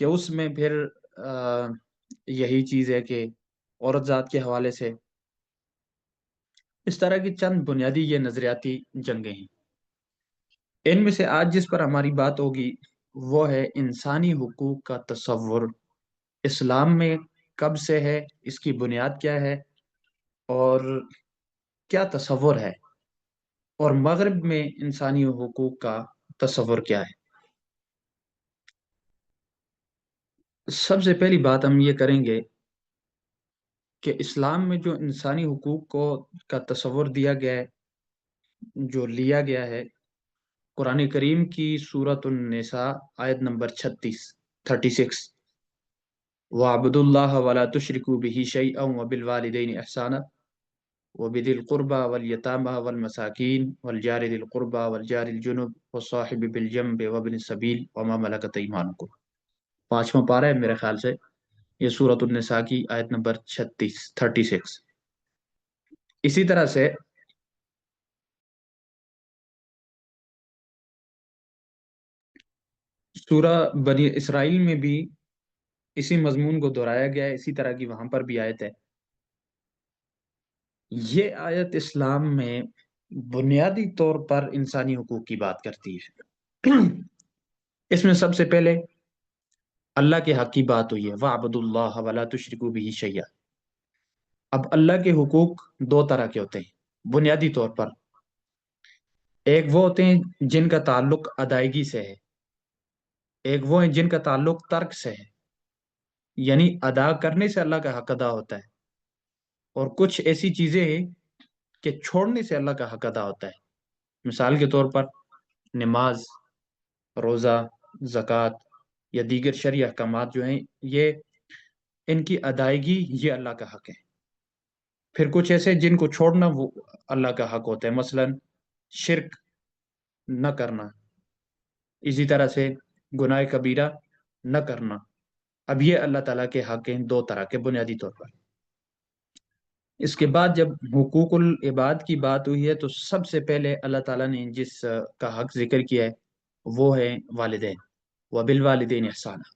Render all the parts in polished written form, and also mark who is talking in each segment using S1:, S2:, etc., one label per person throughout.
S1: کہ اس میں پھر یہی چیز ہے کہ عورت ذات کے حوالے سے اس طرح کی چند بنیادی یہ نظریاتی جنگیں ہیں. ان میں سے آج جس پر ہماری بات ہوگی وہ ہے انسانی حقوق کا تصور اسلام میں کب سے ہے، اس کی بنیاد کیا ہے، اور کیا تصور ہے، اور مغرب میں انسانی حقوق کا تصور کیا ہے. سب سے پہلی بات ہم یہ کریں گے کہ اسلام میں جو انسانی حقوق کا تصور دیا گیا ہے، جو لیا گیا ہے، قرآن کریم کی سورۃ النساء آیت نمبر 36 وَاعْبُدُوا اللَّهَ وَلَا تُشْرِكُوا بِهِ شَيْئًا وَبِالْوَالِدَيْنِ إِحْسَانًا وَبِذِي الْقُرْبَى وَالْيَتَامَى وَالْمَسَاكِينِ وَالْجَارِ ذِي الْقُرْبَى وَالْجَارِ الْجُنُبِ وَالصَّاحِبِ بِالْجَنبِ وَابْنِ السَّبِيلِ وَمَا مَلَكَتْ أَيْمَانُكُمْ. 5واں پارہ ہے میرے خیال سے، یہ سورۃ النساء کی آیت نمبر 36. اسی طرح سے سورہ بنی اسرائیل میں بھی اسی مضمون کو دہرایا گیا ہے، اسی طرح کی وہاں پر بھی آیت ہے. یہ آیت اسلام میں بنیادی طور پر انسانی حقوق کی بات کرتی ہے. اس میں سب سے پہلے اللہ کے حق کی بات ہوئی ہے، وَاعْبُدُوا اللَّهَ وَلَا تُشْرِكُوا بِهِ شَيْئًا. اب اللہ کے حقوق دو طرح کے ہوتے ہیں بنیادی طور پر. ایک وہ ہوتے ہیں جن کا تعلق ادائیگی سے ہے، ایک وہ ہیں جن کا تعلق ترک سے ہے، یعنی ادا کرنے سے اللہ کا حق ادا ہوتا ہے، اور کچھ ایسی چیزیں ہیں کہ چھوڑنے سے اللہ کا حق ادا ہوتا ہے. مثال کے طور پر نماز، روزہ، زکوٰۃ یا دیگر شرعی احکامات جو ہیں، یہ ان کی ادائیگی یہ اللہ کا حق ہے. پھر کچھ ایسے جن کو چھوڑنا وہ اللہ کا حق ہوتا ہے، مثلا شرک نہ کرنا، اسی طرح سے گناہ کبیرہ نہ کرنا. اب یہ اللہ تعالیٰ کے حق ہیں دو طرح کے بنیادی طور پر. اس کے بعد جب حقوق العباد کی بات ہوئی ہے تو سب سے پہلے اللہ تعالیٰ نے جس کا حق ذکر کیا ہے وہ ہے والدین. وَبِالْوَالِدَيْنِ إِحْسَانًا.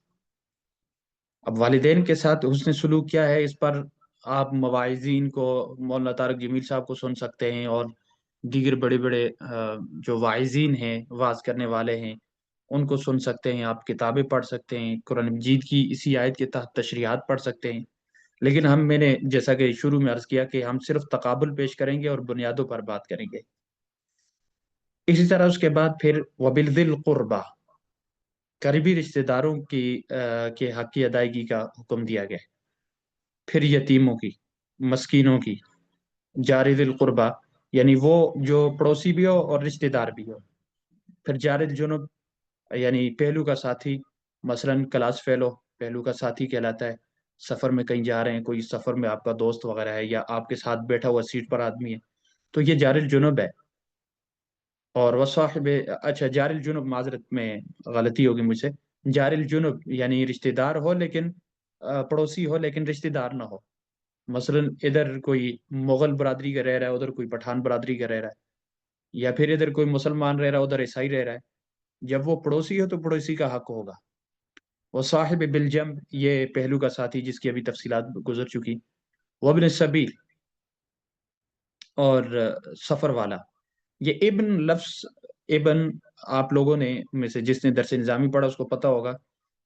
S1: اب والدین کے ساتھ حسن سلوک کیا ہے، اس پر آپ مواعظین کو، مولانا طارق جمیل صاحب کو سن سکتے ہیں، اور دیگر بڑے بڑے جو واعظین ہیں، واعظ کرنے والے ہیں، ان کو سن سکتے ہیں. آپ کتابیں پڑھ سکتے ہیں، قرآن مجید کی اسی آیت کے تحت تشریحات پڑھ سکتے ہیں. لیکن میں نے جیسا کہ شروع میں عرض کیا کہ ہم صرف تقابل پیش کریں گے اور بنیادوں پر بات کریں گے. اسی طرح اس کے بعد پھر وَبِالْذِي الْقُرْبَى، قریبی رشتہ داروں کے حق کی ادائیگی کا حکم دیا گیا. پھر یتیموں کی، مسکینوں کی، جار ذی القربہ یعنی وہ جو پڑوسی بھی ہو اور رشتہ دار بھی ہو. پھر جار الجنب یعنی پہلو کا ساتھی، مثلا کلاس فیلو پہلو کا ساتھی کہلاتا ہے. سفر میں کہیں جا رہے ہیں، کوئی سفر میں آپ کا دوست وغیرہ ہے یا آپ کے ساتھ بیٹھا ہوا سیٹ پر آدمی ہے، تو یہ جار الجنب ہے. اور وصاحب، اچھا جار الجنب، معذرت میں غلطی ہوگی مجھ سے، جار الجنب یعنی رشتہ دار ہو لیکن پڑوسی ہو لیکن رشتہ دار نہ ہو. مثلا ادھر کوئی مغل برادری کا رہ رہا ہے، ادھر کوئی پٹھان برادری کا رہ رہا ہے، یا پھر ادھر کوئی مسلمان رہ رہا ہے، ادھر عیسائی رہ رہا ہے. جب وہ پڑوسی ہو تو پڑوسی کا حق ہوگا. وہ صاحب بالجنب یہ پہلو کا ساتھی جس کی ابھی تفصیلات گزر چکی. وابن السبیل اور سفر والا. یہ ابن لفظ، ابن آپ لوگوں نے میں سے جس نے درس نظامی پڑھا اس کو پتہ ہوگا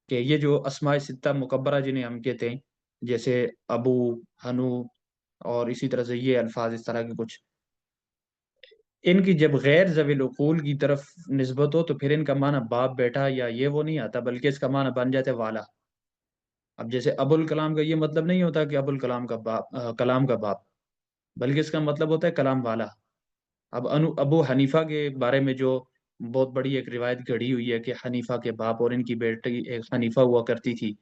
S1: کہ یہ جو اسماء ستہ مکبرہ جنہیں ہم کہتے ہیں، جیسے ابو، ہنو اور اسی طرح سے یہ الفاظ، اس طرح کے کچھ، ان کی جب غیر ذوی العقول کی طرف نسبت ہو تو پھر ان کا معنی باپ بیٹا یا یہ وہ نہیں آتا، بلکہ اس کا معنی بن جاتا ہے والا. اب جیسے ابو الکلام کا یہ مطلب نہیں ہوتا کہ ابو الکلام کا باپ، کلام کا باپ، بلکہ اس کا مطلب ہوتا ہے کلام والا. اب ابو حنیفہ کے بارے میں جو بہت بڑی ایک روایت گھڑی ہوئی ہے کہ حنیفہ کے باپ اور ان کی بیٹی ایک حنیفہ ہوا کرتی تھی،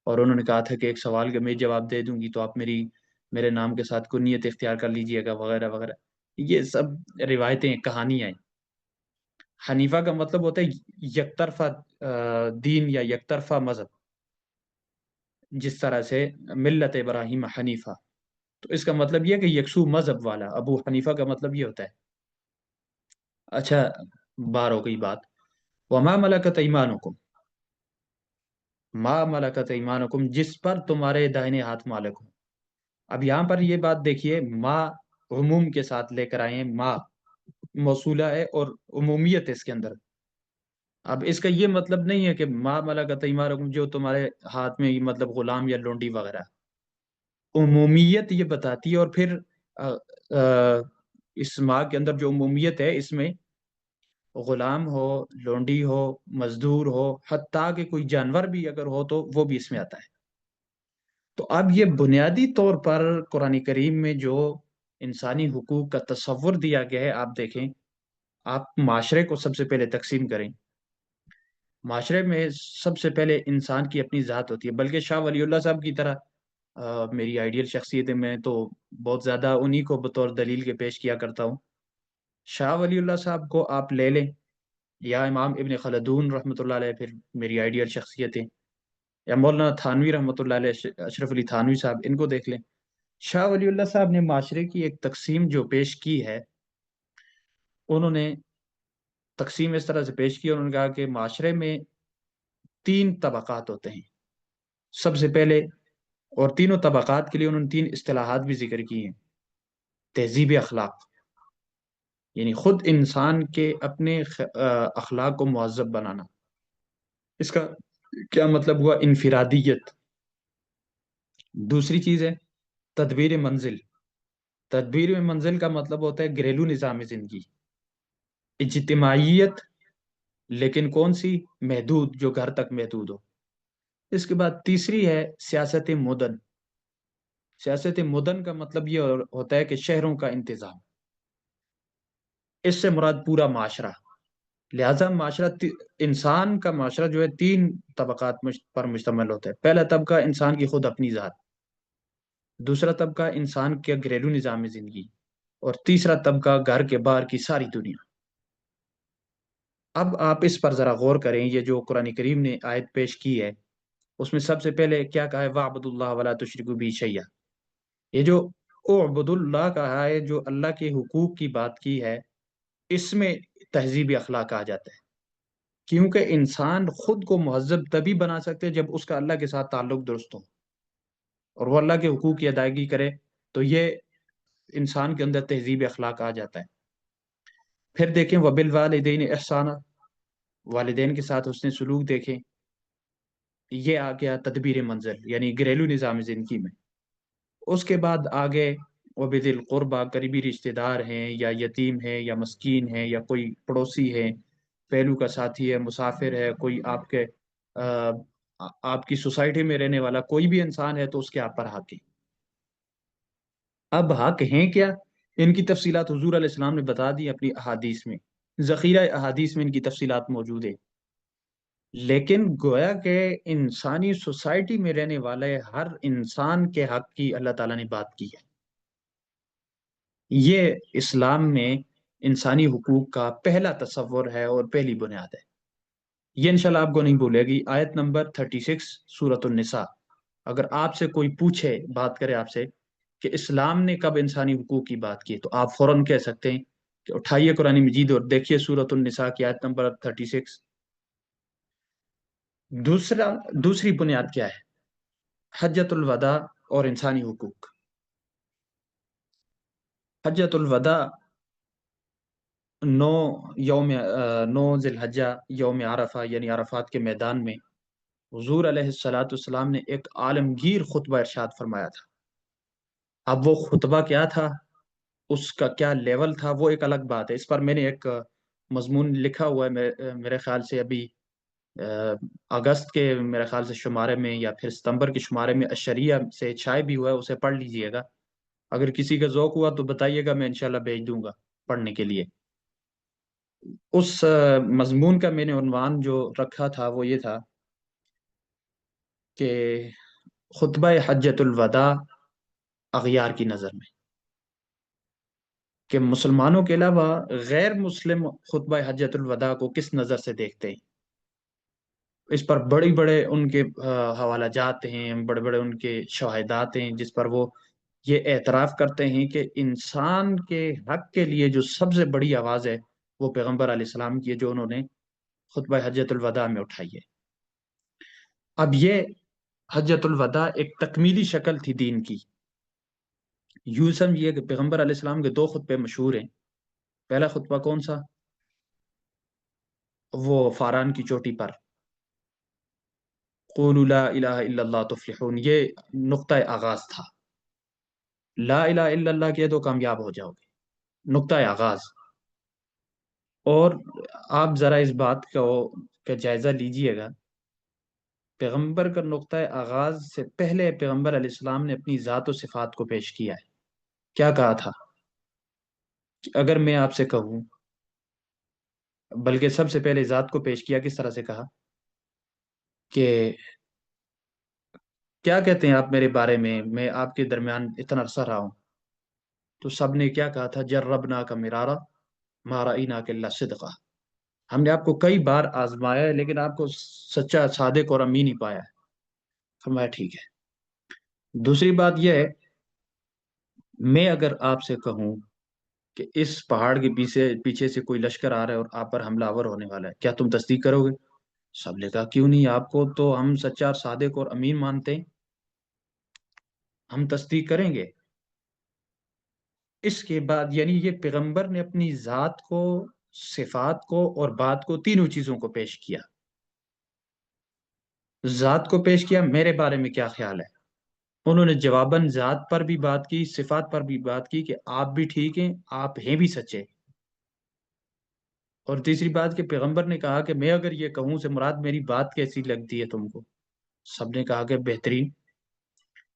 S1: اور انہوں نے کہا تھا کہ ایک سوال کا میں جواب دے دوں گی تو آپ میرے نام کے ساتھ کنیت اختیار کر لیجئے گا وغیرہ وغیرہ. یہ سب روایتیں، کہانیاں ہیں. حنیفہ کا مطلب ہوتا ہے یک طرفہ دین یا یک طرفہ مذہب، جس طرح سے ملت ابراہیم حنیفہ، تو اس کا مطلب یہ کہ یکسو مذہب والا. ابو حنیفہ کا مطلب یہ ہوتا ہے. اچھا، بار ہو گئی بات. وما ملکت ایمانکم، ما ملکت ایمانکم، جس پر تمہارے داہنے ہاتھ مالک ہو۔ اب یہاں پر یہ بات دیکھیے، ما عموم کے ساتھ لے کر آئے ہیں، ما موصولہ ہے اور عمومیت ہے اس کے اندر۔ اب اس کا یہ مطلب نہیں ہے کہ ما ملکت ایمانکم جو تمہارے ہاتھ میں مطلب غلام یا لونڈی وغیرہ، عمومیت یہ بتاتی ہے۔ اور پھر اس ما کے اندر جو عمومیت ہے، اس میں غلام ہو، لونڈی ہو، مزدور ہو، حتیٰ کہ کوئی جانور بھی اگر ہو تو وہ بھی اس میں آتا ہے۔ تو اب یہ بنیادی طور پر قرآن کریم میں جو انسانی حقوق کا تصور دیا گیا ہے، آپ دیکھیں، آپ معاشرے کو سب سے پہلے تقسیم کریں۔ معاشرے میں سب سے پہلے انسان کی اپنی ذات ہوتی ہے، بلکہ شاہ ولی اللہ صاحب کی طرح میری آئیڈیل شخصیت ہے، میں تو بہت زیادہ انہی کو بطور دلیل کے پیش کیا کرتا ہوں۔ شاہ ولی اللہ صاحب کو آپ لے لیں، یا امام ابن خلدون رحمۃ اللہ علیہ، پھر میری آئیڈیل شخصیتیں، یا مولانا تھانوی رحمۃ اللہ علیہ، اشرف علی تھانوی صاحب، ان کو دیکھ لیں۔ شاہ ولی اللہ صاحب نے معاشرے کی ایک تقسیم جو پیش کی ہے، انہوں نے تقسیم اس طرح سے پیش کی، انہوں نے کہا کہ معاشرے میں 3 طبقات ہوتے ہیں سب سے پہلے، اور تینوں طبقات کے لیے انہوں نے 3 اصطلاحات بھی ذکر کی ہیں۔ تہذیب اخلاق، یعنی خود انسان کے اپنے اخلاق کو مہذب بنانا۔ اس کا کیا مطلب ہوا؟ انفرادیت۔ دوسری چیز ہے تدبیر منزل۔ تدبیر منزل کا مطلب ہوتا ہے گھریلو نظام زندگی۔ اجتماعیت، لیکن کون سی؟ محدود، جو گھر تک محدود ہو۔ اس کے بعد تیسری ہے سیاست مدن۔ سیاست مدن کا مطلب یہ ہوتا ہے کہ شہروں کا انتظام، اس سے مراد پورا معاشرہ۔ لہذا معاشرہ انسان کا معاشرہ جو ہے 3 طبقات پر مشتمل ہوتا ہے۔ پہلا طبقہ انسان کی خود اپنی ذات، دوسرا طبقہ انسان کے گھریلو نظام زندگی، اور تیسرا طبقہ گھر کے باہر کی ساری دنیا۔ اب آپ اس پر ذرا غور کریں، یہ جو قرآن کریم نے آیت پیش کی ہے، اس میں سب سے پہلے کیا کہا ہے؟ وَاعْبُدُوا اللَّهَ وَلَا تُشْرِكُوا بِهِ شَيْئًا۔ یہ جو اعبد اللہ کہا ہے، جو اللہ کے حقوق کی بات کی ہے، اس میں تہذیب اخلاق آ جاتا ہے، کیونکہ انسان خود کو مہذب تبھی بنا سکتے جب اس کا اللہ کے ساتھ تعلق درست ہو اور وہ اللہ کے حقوق کی ادائیگی کرے، تو یہ انسان کے اندر تہذیب اخلاق آ جاتا ہے۔ پھر دیکھیں وَبِالْوَالِدَيْنِ احسانا، والدین کے ساتھ حسن سلوک دیکھیں، یہ آ گیا تدبیر منزل، یعنی گھریلو نظام زندگی میں۔ اس کے بعد آگے وَبِذِي الْقُرْبَى، قریبی رشتہ دار ہیں، یا یتیم ہیں، یا مسکین ہیں، یا کوئی پڑوسی ہے، پہلو کا ساتھی ہے، مسافر ہے، کوئی آپ کی سوسائٹی میں رہنے والا کوئی بھی انسان ہے، تو اس کے آپ پر حق ہے۔ اب حق ہیں کیا؟ ان کی تفصیلات حضور علیہ السلام نے بتا دی اپنی احادیث میں، ذخیرہ احادیث میں ان کی تفصیلات موجود ہیں۔ لیکن گویا کہ انسانی سوسائٹی میں رہنے والے ہر انسان کے حق کی اللہ تعالیٰ نے بات کی ہے۔ یہ اسلام میں انسانی حقوق کا پہلا تصور ہے اور پہلی بنیاد ہے۔ یہ انشاءاللہ آپ کو نہیں بھولے گی۔ آیت نمبر 36 سورۃ النساء، اگر آپ سے کوئی پوچھے، بات کرے آپ سے کہ اسلام نے کب انسانی حقوق کی بات کی، تو آپ فوراً کہہ سکتے ہیں کہ اٹھائیے قرآن مجید اور دیکھیے سورۃ النساء کی آیت نمبر 36۔ دوسری بنیاد کیا ہے؟ حجۃ الوداع اور انسانی حقوق۔ حجۃ الوداع 9 ذی الحجہ، یوم عرفہ، یعنی عرفات کے میدان میں حضور علیہ السلام نے ایک عالمگیر خطبہ ارشاد فرمایا تھا۔ اب وہ خطبہ کیا تھا، اس کا کیا لیول تھا، وہ ایک الگ بات ہے۔ اس پر میں نے ایک مضمون لکھا ہوا ہے، میرے خیال سے ابھی اگست کے میرے خیال سے شمارے میں، یا پھر ستمبر کے شمارے میں اشریہ سے شائع بھی ہوا ہے، اسے پڑھ لیجئے گا۔ اگر کسی کا ذوق ہوا تو بتائیے گا، میں انشاءاللہ بھیج دوں گا پڑھنے کے لیے۔ اس مضمون کا میں نے عنوان جو رکھا تھا وہ یہ تھا کہ خطبہ حجۃ الوداع اغیار کی نظر میں، کہ مسلمانوں کے علاوہ غیر مسلم خطبہ حجۃ الوداع کو کس نظر سے دیکھتے ہیں۔ اس پر بڑے بڑے ان کے حوالہ جات ہیں، بڑے بڑے ان کے شواہدات ہیں، جس پر وہ یہ اعتراف کرتے ہیں کہ انسان کے حق کے لیے جو سب سے بڑی آواز ہے وہ پیغمبر علیہ السلام کی ہے، جو انہوں نے خطبہ حجۃ الوداع میں اٹھائی ہے۔ اب یہ حجۃ الوداع ایک تکمیلی شکل تھی دین کی. یوں سمجھیے کہ پیغمبر علیہ السلام کے 2 خطبے مشہور ہیں. پہلا خطبہ کون سا؟ وہ فاران کی چوٹی پر، قولوا لا الہ الا اللہ تفلحون، یہ نقطہ آغاز تھا. لا الہ الا اللہ کہہ دو کامیاب ہو جاؤ گے، نقطہ آغاز. اور آپ ذرا اس بات کا جائزہ لیجئے گا، پیغمبر کا نقطہ آغاز سے پہلے پیغمبر علیہ السلام نے اپنی ذات و صفات کو پیش کیا ہے. کیا کہا تھا؟ کہ اگر میں آپ سے کہوں، بلکہ سب سے پہلے ذات کو پیش کیا، کس طرح سے کہا کہ کیا کہتے ہیں آپ میرے بارے میں آپ کے درمیان اتنا عرصہ رہا ہوں. تو سب نے کیا کہا تھا؟ جربنا کا مرارا ما رأینا الا صدقہ، ہم نے آپ کو کئی بار آزمایا ہے لیکن آپ کو سچا، صادق اور امین ہی پایا ہے. فرمایا ٹھیک ہے. دوسری بات یہ ہے، میں اگر آپ سے کہوں کہ اس پہاڑ کے پیچھے سے کوئی لشکر آ رہا ہے اور آپ پر حملہ آور ہونے والا ہے، کیا تم تصدیق کرو گے؟ سب نے کہا کیوں نہیں، آپ کو تو ہم سچا، صادق اور امین مانتے ہیں، ہم تصدیق کریں گے. اس کے بعد یعنی یہ پیغمبر نے اپنی ذات کو، صفات کو اور بات کو، تینوں چیزوں کو پیش کیا. ذات کو پیش کیا، میرے بارے میں کیا خیال ہے. انہوں نے جواباً ذات پر بھی بات کی، صفات پر بھی بات کی کہ آپ بھی ٹھیک ہیں، آپ ہیں بھی سچے. اور تیسری بات کہ پیغمبر نے کہا کہ میں اگر یہ کہوں سے مراد میری بات کیسی لگتی ہے تم کو. سب نے کہا کہ بہترین.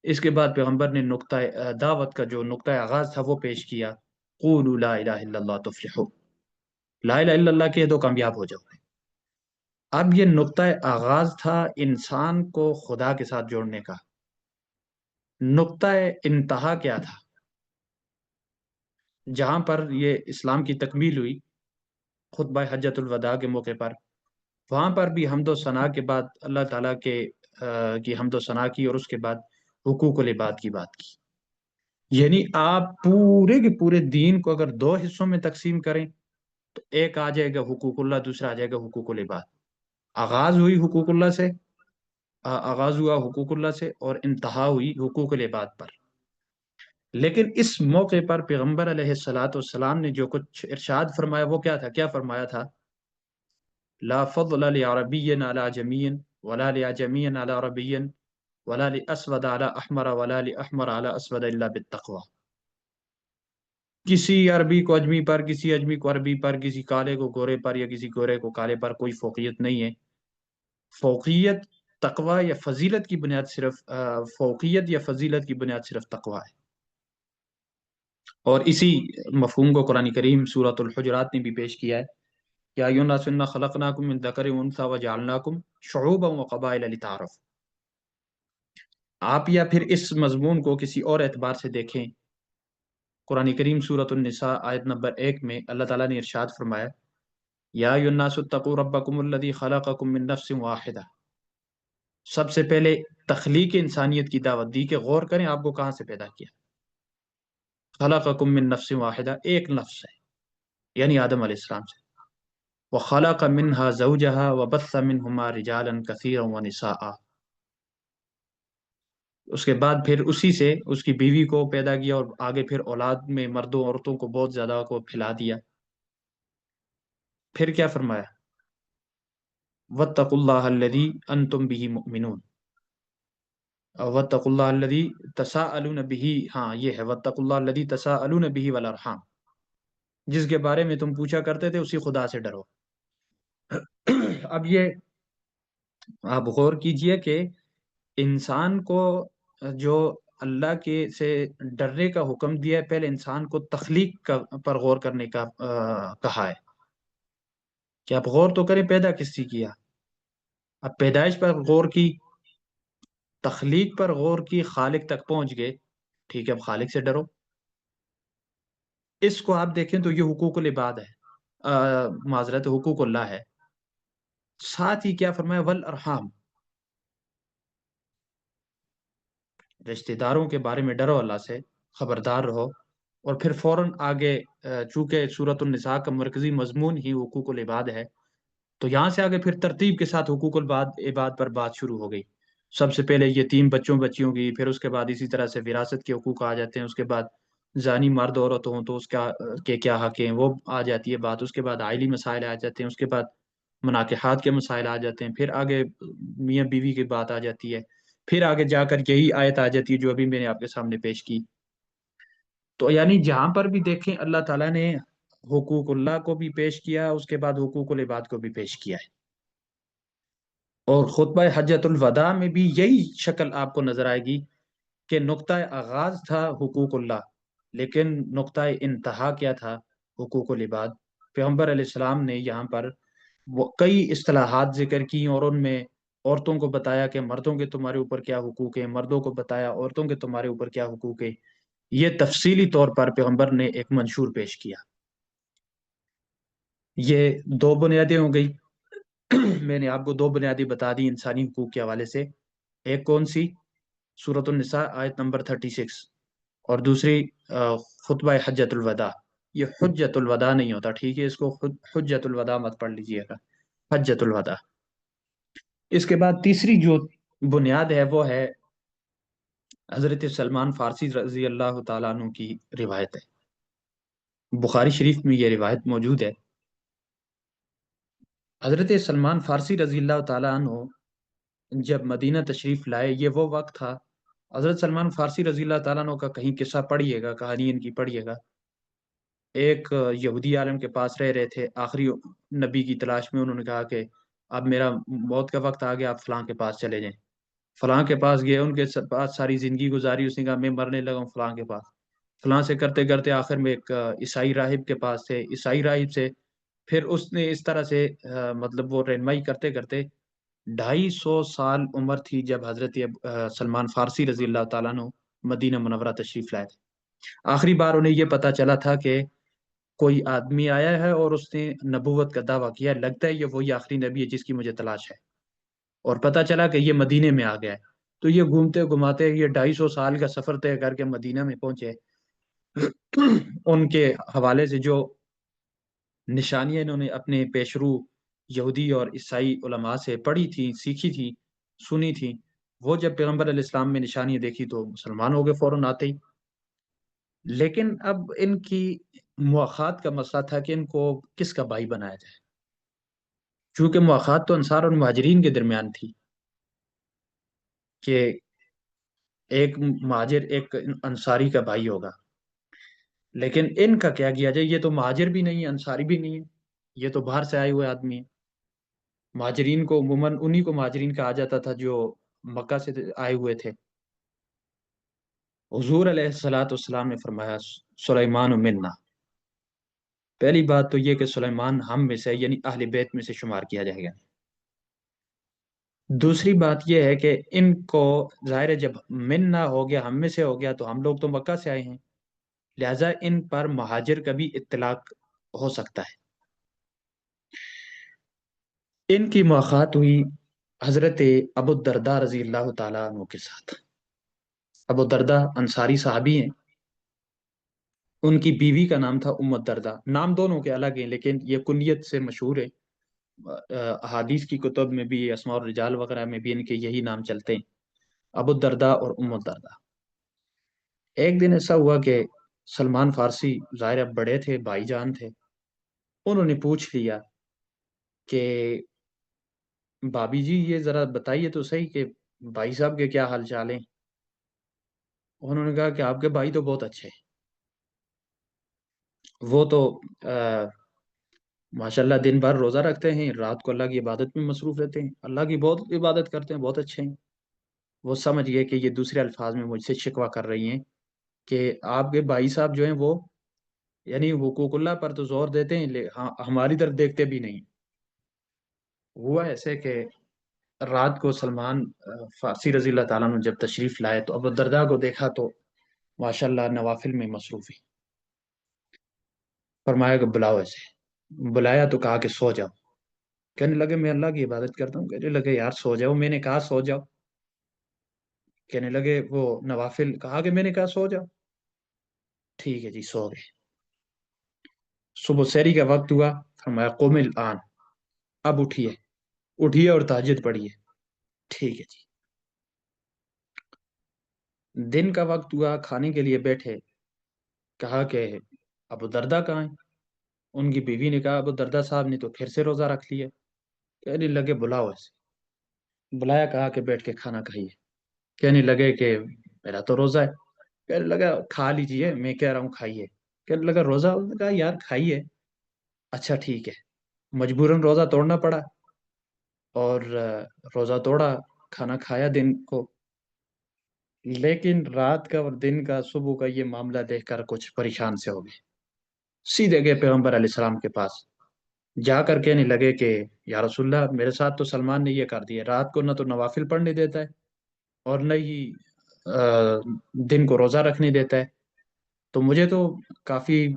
S1: اس کے بعد پیغمبر نے نقطہ دعوت کا جو نقطہ آغاز تھا وہ پیش کیا، قولوا لا الہ الا اللہ تفلحوا، لا الہ الا اللہ کہہ دو کامیاب ہو جاؤ. اب یہ نقطہ آغاز تھا انسان کو خدا کے ساتھ جوڑنے کا. نقطہ انتہا کیا تھا؟ جہاں پر یہ اسلام کی تکمیل ہوئی، خطبہ حجۃ الوداع کے موقع پر، وہاں پر بھی حمد و ثنا کے بعد اللہ تعالیٰ کی حمد و ثنا کی، اور اس کے بعد حقوق العباد کی بات کی. یعنی آپ پورے کے پورے دین کو اگر 2 حصوں میں تقسیم کریں تو ایک آ جائے گا حقوق اللہ، دوسرا آ جائے گا حقوق العباد. آغاز ہوئی حقوق اللہ سے، آغاز ہوا حقوق اللہ سے، اور انتہا ہوئی حقوق العباد پر. لیکن اس موقع پر پیغمبر علیہ الصلاۃ والسلام نے جو کچھ ارشاد فرمایا وہ کیا تھا؟ کیا فرمایا تھا؟ لا فضل لعربی علی جمی ولا لعجمی علی عربی ولا لاسود علی احمر ولا لاحمر علی اسود الا بالتقوی. کسی عربی کو اجمی پر، کسی اجمی کو عربی پر، کسی کالے کو گورے پر یا کسی گورے کو کالے پر کوئی فوقیت نہیں ہے. فوقیت، تقوی یا فضیلت کی بنیاد صرف فوقیت یا فضیلت کی بنیاد صرف تقوی ہے. اور اسی مفہوم کو قرآن کریم سورۃ الحجرات نے بھی پیش کیا ہے، یا ایھا الناس انا خلقناکم من ذکر و انثی وجعلناکم شعوبا وقبائل لتعارفوا. آپ یا پھر اس مضمون کو کسی اور اعتبار سے دیکھیں، قرآن کریم سورۃ النساء آیت نمبر 1 میں اللہ تعالیٰ نے ارشاد فرمایا، یا ایھا الناس اتقوا ربکم الذی خلقکم من نفس واحدہ. سب سے پہلے تخلیق انسانیت کی دعوت دی کہ غور کریں آپ کو کہاں سے پیدا کیا. خلقکم من نفس واحدہ، ایک نفس ہے یعنی آدم علیہ السلام سے. وخلق منها زوجها وبث منهما رجالا كثيرا ونساء. اس کے بعد پھر اسی سے اس کی بیوی کو پیدا کیا، اور آگے پھر اولاد میں مردوں عورتوں کو بہت زیادہ کو پھیلا دیا. پھر کیا فرمایا؟ واتقوا اللہ الذی انتم به مؤمنون، واتقوا اللہ الذی تساءلون به، ہاں یہ ہے واتقوا اللہ الذی تساءلون به والارحام، جس کے بارے میں تم پوچھا کرتے تھے اسی خدا سے ڈرو. اب یہ آپ غور کیجئے کہ انسان کو جو اللہ کے سے ڈرنے کا حکم دیا ہے، پہلے انسان کو تخلیق پر غور کرنے کا کہا ہے کہ آپ غور تو کریں پیدا کس سے کیا. اب پیدائش پر غور کی، تخلیق پر غور کی، خالق تک پہنچ گئے، ٹھیک ہے اب خالق سے ڈرو. اس کو آپ دیکھیں تو یہ حقوق العباد ہے، معذرت حقوق اللہ ہے. ساتھ ہی کیا فرمایا؟ والارحام، رشتہ داروں کے بارے میں ڈرو، اللہ سے خبردار رہو. اور پھر فوراً آگے چونکہ سورۃ النساء کا مرکزی مضمون ہی حقوق العباد ہے، تو یہاں سے آگے پھر ترتیب کے ساتھ حقوق العباد عباد پر بات شروع ہو گئی. سب سے پہلے یتیم بچوں بچیوں کی، پھر اس کے بعد اسی طرح سے وراثت کے حقوق آ جاتے ہیں، اس کے بعد زانی مرد عورت ہوں تو اس کا کے کیا حق ہیں وہ آ جاتی ہے بات، اس کے بعد عائلی مسائل آ جاتے ہیں، اس کے بعد مناکحات کے مسائل آ جاتے ہیں، پھر آگے میاں بیوی کی بات آ جاتی ہے، پھر آگے جا کر یہی آیت آ جاتی ہے جو ابھی میں نے آپ کے سامنے پیش کی. تو یعنی جہاں پر بھی دیکھیں اللہ تعالیٰ نے حقوق اللہ کو بھی پیش کیا، اس کے بعد حقوق العباد کو بھی پیش کیا ہے. اور خطبہ حجۃ الوداع میں بھی یہی شکل آپ کو نظر آئے گی کہ نقطہ آغاز تھا حقوق اللہ، لیکن نقطہ انتہا کیا تھا؟ حقوق العباد. پیغمبر علیہ السلام نے یہاں پر وہ کئی اصطلاحات ذکر کی اور ان میں عورتوں کو بتایا کہ مردوں کے تمہارے اوپر کیا حقوق ہیں، مردوں کو بتایا عورتوں کے تمہارے اوپر کیا حقوق ہیں. یہ تفصیلی طور پر پیغمبر نے ایک منشور پیش کیا. یہ دو بنیادیں ہو گئی. میں نے آپ کو دو بنیادیں بتا دی انسانی حقوق کے حوالے سے. ایک کون سی؟ سورۃ النساء آیت نمبر 36، اور دوسری خطبہ حجۃ الوداع. یہ حجۃ الوداع نہیں ہوتا، ٹھیک ہے، اس کو حجۃ الوداع مت پڑھ لیجئے گا، حجۃ الوداع. اس کے بعد تیسری جو بنیاد ہے وہ ہے حضرت سلمان فارسی رضی اللہ تعالیٰ عنہ کی روایت ہے. بخاری شریف میں یہ روایت موجود ہے. حضرت سلمان فارسی رضی اللہ تعالیٰ عنہ جب مدینہ تشریف لائے، یہ وہ وقت تھا، حضرت سلمان فارسی رضی اللہ تعالیٰ عنہ کا کہیں قصہ پڑھیے گا، کہانی ان کی پڑھیے گا. ایک یہودی عالم کے پاس رہ رہے تھے، آخری نبی کی تلاش میں، انہوں نے کہا کہ اب میرا موت کا وقت آ گیا، آپ فلاں کے پاس چلے جائیں. فلاں کے پاس گئے، ان کے پاس ساری زندگی گزاری. اس نے کہا میں مرنے لگا ہوں فلاں کے پاس. فلاں سے کرتے کرتے آخر میں ایک عیسائی راہب کے پاس تھے. عیسائی راہب سے پھر اس نے اس طرح سے مطلب وہ رہنمائی کرتے کرتے 250 سال عمر تھی جب حضرت سلمان فارسی رضی اللہ تعالیٰ عنہ مدینہ منورہ تشریف لائے تھے. آخری بار انہیں یہ پتا چلا تھا کہ کوئی آدمی آیا ہے اور اس نے نبوت کا دعویٰ کیا، لگتا ہے یہ وہی آخری نبی ہے جس کی مجھے تلاش ہے. اور پتا چلا کہ یہ مدینے میں آ گیا ہے. تو یہ گھومتے گھماتے یہ 250 سال کا سفر طے کر کے مدینہ میں پہنچے. ان کے حوالے سے جو نشانیاں انہوں نے اپنے پیشرو یہودی اور عیسائی علماء سے پڑھی تھی، سیکھی تھی، سنی تھی، وہ جب پیغمبر علیہ السلام میں نشانیاں دیکھی تو مسلمان ہو گئے فوراً آتے ہی. لیکن اب ان کی مواخات کا مسئلہ تھا کہ ان کو کس کا بھائی بنایا جائے، چونکہ مواخات تو انصار اور مہاجرین کے درمیان تھی کہ ایک مہاجر ایک انصاری کا بھائی ہوگا. لیکن ان کا کیا کیا جائے؟ یہ تو مہاجر بھی نہیں ہے، انصاری بھی نہیں ہے، یہ تو باہر سے آئے ہوئے آدمی ہیں. مہاجرین کو عموماً انہی کو مہاجرین کہا جاتا تھا جو مکہ سے آئے ہوئے تھے. حضور علیہ الصلوۃ والسلام نے فرمایا سلیمان منا. پہلی بات تو یہ کہ سلیمان ہم میں سے یعنی اہل بیت میں سے شمار کیا جائے گا. دوسری بات یہ ہے کہ ان کو ظاہر ہے جب منا ہو گیا، ہم میں سے ہو گیا، تو ہم لوگ تو مکہ سے آئے ہیں، لہٰذا ان پر مہاجر کا بھی اطلاق ہو سکتا ہے. ان کی ملاقات ہوئی حضرت ابو الدرداء رضی اللہ تعالیٰ عنہ کے ساتھ. ابو الدرداء انصاری صحابی ہیں. ان کی بیوی کا نام تھا ام الدرداء. نام دونوں کے الگ ہیں لیکن یہ کنیت سے مشہور ہے. احادیث کی کتب میں بھی، اسماء الرجال وغیرہ میں بھی ان کے یہی نام چلتے ہیں، ابو الدرداء اور ام الدرداء. ایک دن ایسا ہوا کہ سلمان فارسی ظاہر بڑے تھے، بھائی جان تھے، انہوں نے پوچھ لیا کہ بھابی جی یہ ذرا بتائیے تو صحیح کہ بھائی صاحب کے کیا حال چال ہیں. انہوں نے کہا کہ آپ کے بھائی تو بہت اچھے ہیں، وہ تو ماشاءاللہ دن بھر روزہ رکھتے ہیں، رات کو اللہ کی عبادت میں مصروف رہتے ہیں، اللہ کی بہت عبادت کرتے ہیں، بہت اچھے ہیں. وہ سمجھ گئے کہ یہ دوسرے الفاظ میں مجھ سے شکوہ کر رہی ہیں کہ آپ کے بھائی صاحب جو ہیں وہ یعنی حقوق اللہ پر تو زور دیتے ہیں ہماری طرف دیکھتے بھی نہیں. ہوا ایسے کہ رات کو سلمان فارسی رضی اللہ تعالیٰ عنہ جب تشریف لائے تو ابو الدرداء کو دیکھا تو ماشاءاللہ نوافل میں مصروف ہے. فرمایا کہ بلاؤ ایسے. بلایا تو کہا کہ سو جاؤ. کہنے لگے میں اللہ کی عبادت کرتا ہوں. کہنے لگے یار سو جاؤ. میں نے کہا سو جاؤ. کہنے لگے وہ نوافل. کہا کہ میں نے کہا سو جاؤ. ٹھیک ہے جی، سو گئے. صبح سحری کا وقت ہوا. فرمایا قم الآن، اب اٹھیے، اٹھیے اور تہجد پڑھیے۔ ٹھیک ہے جی۔ دن کا وقت ہوا، کھانے کے لیے بیٹھے، کہا کہ ابو دردہ کہاں ہیں؟ ان کی بیوی نے کہا ابو دردہ صاحب نے تو پھر سے روزہ رکھ لیا۔ کہنے لگے بلاؤ ایسے، بلایا، کہا کہ بیٹھ کے کھانا کھائیے۔ کہنے لگے کہ میرا تو روزہ ہے۔ کہنے لگا کھا لیجئے، میں کہہ رہا ہوں کھائیے۔ کہنے لگا روزہ؟ انہوں نے کہا یار کھائیے۔ اچھا ٹھیک ہے، مجبوراً روزہ توڑنا پڑا، اور روزہ توڑا، کھانا کھایا دن کو۔ لیکن رات کا اور دن کا، صبح کا یہ معاملہ دیکھ کر کچھ پریشان سے ہو گئے۔ سیدھے گئے پیغمبر علیہ السلام کے پاس، جا کر کہنے لگے کہ یا رسول اللہ، میرے ساتھ تو سلمان نے یہ کر دیا، رات کو نہ تو نوافل پڑھنے دیتا ہے اور نہ ہی دن کو روزہ رکھنے دیتا ہے، تو مجھے تو کافی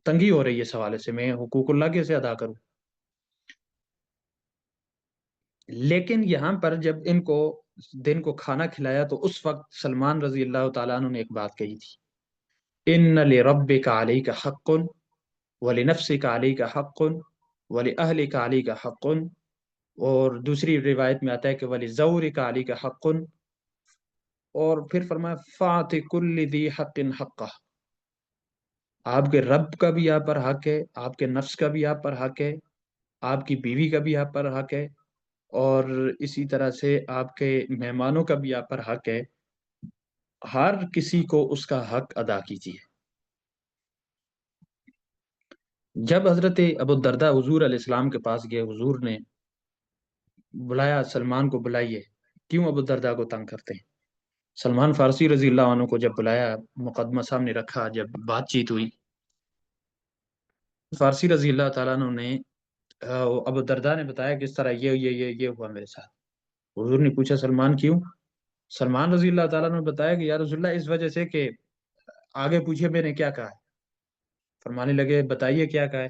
S1: تنگی ہو رہی ہے اس حوالے سے، میں حقوق اللہ کیسے ادا کروں؟ لیکن یہاں پر جب ان کو دن کو کھانا کھلایا تو اس وقت سلمان رضی اللہ تعالیٰ عنہ نے ایک بات کہی تھی، ان لربک علیک حق ولنفسک علیک حق ولأہلک علیک حق، اور دوسری روایت میں آتا ہے کہ ولزورک علیک حق، اور پھر فرمایا فاعط کل ذی حق حقہ، آپ کے رب کا بھی آپ پر حق ہے، آپ کے نفس کا بھی آپ پر حق ہے، آپ کی بیوی کا بھی آپ پر حق ہے، اور اسی طرح سے آپ کے مہمانوں کا بھی آپ پر حق ہے، ہر کسی کو اس کا حق ادا کیجیے۔ جب حضرت ابو الدرداء حضور علیہ السلام کے پاس گئے، حضور نے بلایا سلمان کو، بلائیے، کیوں ابو الدرداء کو تنگ کرتے ہیں؟ سلمان فارسی رضی اللہ عنہ کو جب بلایا، مقدمہ سامنے رکھا، جب بات چیت ہوئی، فارسی رضی اللہ تعالیٰ عنہ نے ابو الدرداء نے بتایا کہ اس طرح یہ ہوا میرے ساتھ۔ حضور نے پوچھا سلمان کیوں؟ سلمان رضی اللہ تعالیٰ نے بتایا کہ یا رسول اللہ اس وجہ سے کہ، آگے پوچھے میں نے کیا کہا ہے؟ فرمانے لگے بتائیے کیا کہا ہے؟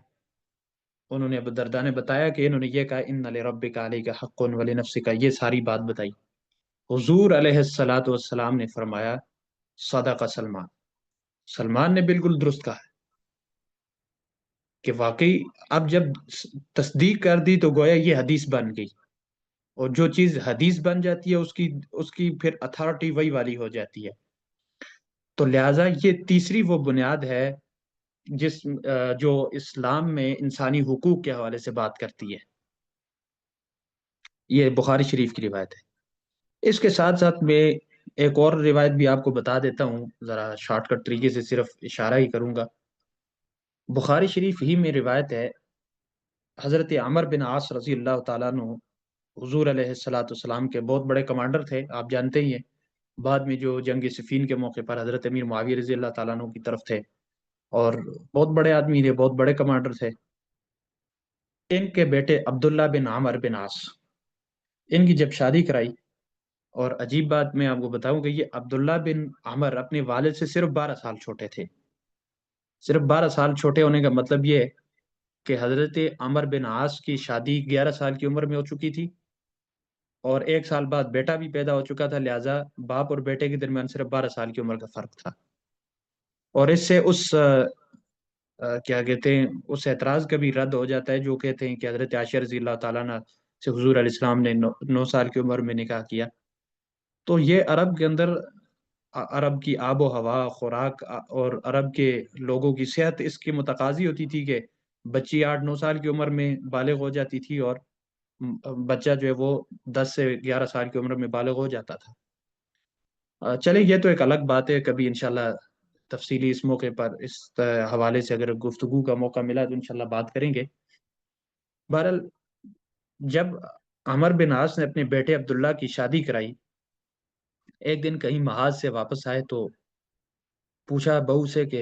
S1: انہوں نے ابو الدرداء نے بتایا کہ انہوں نے یہ کہا ان لربک علیک حق ولنفسک، یہ ساری بات بتائی۔ حضور علیہ الصلوۃ والسلام نے فرمایا صدق سلمان، سلمان نے بالکل درست کہا ہے، کہ واقعی اب جب تصدیق کر دی تو گویا یہ حدیث بن گئی، اور جو چیز حدیث بن جاتی ہے اس کی پھر اتھارٹی وہی والی ہو جاتی ہے۔ تو لہٰذا یہ تیسری وہ بنیاد ہے جو اسلام میں انسانی حقوق کے حوالے سے بات کرتی ہے۔ یہ بخاری شریف کی روایت ہے۔ اس کے ساتھ ساتھ میں ایک اور روایت بھی آپ کو بتا دیتا ہوں، ذرا شارٹ کٹ طریقے سے صرف اشارہ ہی کروں گا۔ بخاری شریف ہی میں روایت ہے، حضرت عمر بن عاص رضی اللہ تعالیٰ عنہ حضور علیہ الصلوۃ والسلام کے بہت بڑے کمانڈر تھے، آپ جانتے ہی ہیں، بعد میں جو جنگ صفین کے موقع پر حضرت امیر معاویہ رضی اللہ تعالیٰ عنہ کی طرف تھے، اور بہت بڑے آدمی تھے، بہت بڑے کمانڈر تھے۔ ان کے بیٹے عبداللہ بن عمر بن عاص، ان کی جب شادی کرائی، اور عجیب بات میں آپ کو بتاؤں کہ یہ عبداللہ بن عمر اپنے والد سے صرف 12 سال چھوٹے تھے۔ صرف 12 سال چھوٹے ہونے کا مطلب یہ ہے کہ حضرت عمر بن عاص کی شادی 11 سال کی عمر میں ہو چکی تھی، اور 1 سال بعد بیٹا بھی پیدا ہو چکا تھا، لہٰذا باپ اور بیٹے کے درمیان صرف 12 سال کی عمر کا فرق تھا۔ اور اس سے کیا کہتے ہیں، اس اعتراض کا بھی رد ہو جاتا ہے جو کہتے ہیں کہ حضرت عائشہ رضی اللہ تعالیٰ عنہ سے حضور علیہ السلام نے 9 سال کی عمر میں نکاح کیا۔ تو یہ عرب کے اندر، عرب کی آب و ہوا، خوراک، اور عرب کے لوگوں کی صحت اس کی متقاضی ہوتی تھی کہ بچی 8-9 سال کی عمر میں بالغ ہو جاتی تھی، اور بچہ جو ہے وہ 10 سے 11 سال کی عمر میں بالغ ہو جاتا تھا۔ چلے یہ تو ایک الگ بات ہے، کبھی انشاءاللہ تفصیلی اس موقع پر اس حوالے سے اگر گفتگو کا موقع ملا تو انشاءاللہ بات کریں گے۔ بہرحال جب عمر بن عاص نے اپنے بیٹے عبداللہ کی شادی کرائی، ایک دن کہیں محاذ سے واپس آئے تو پوچھا بہو سے کہ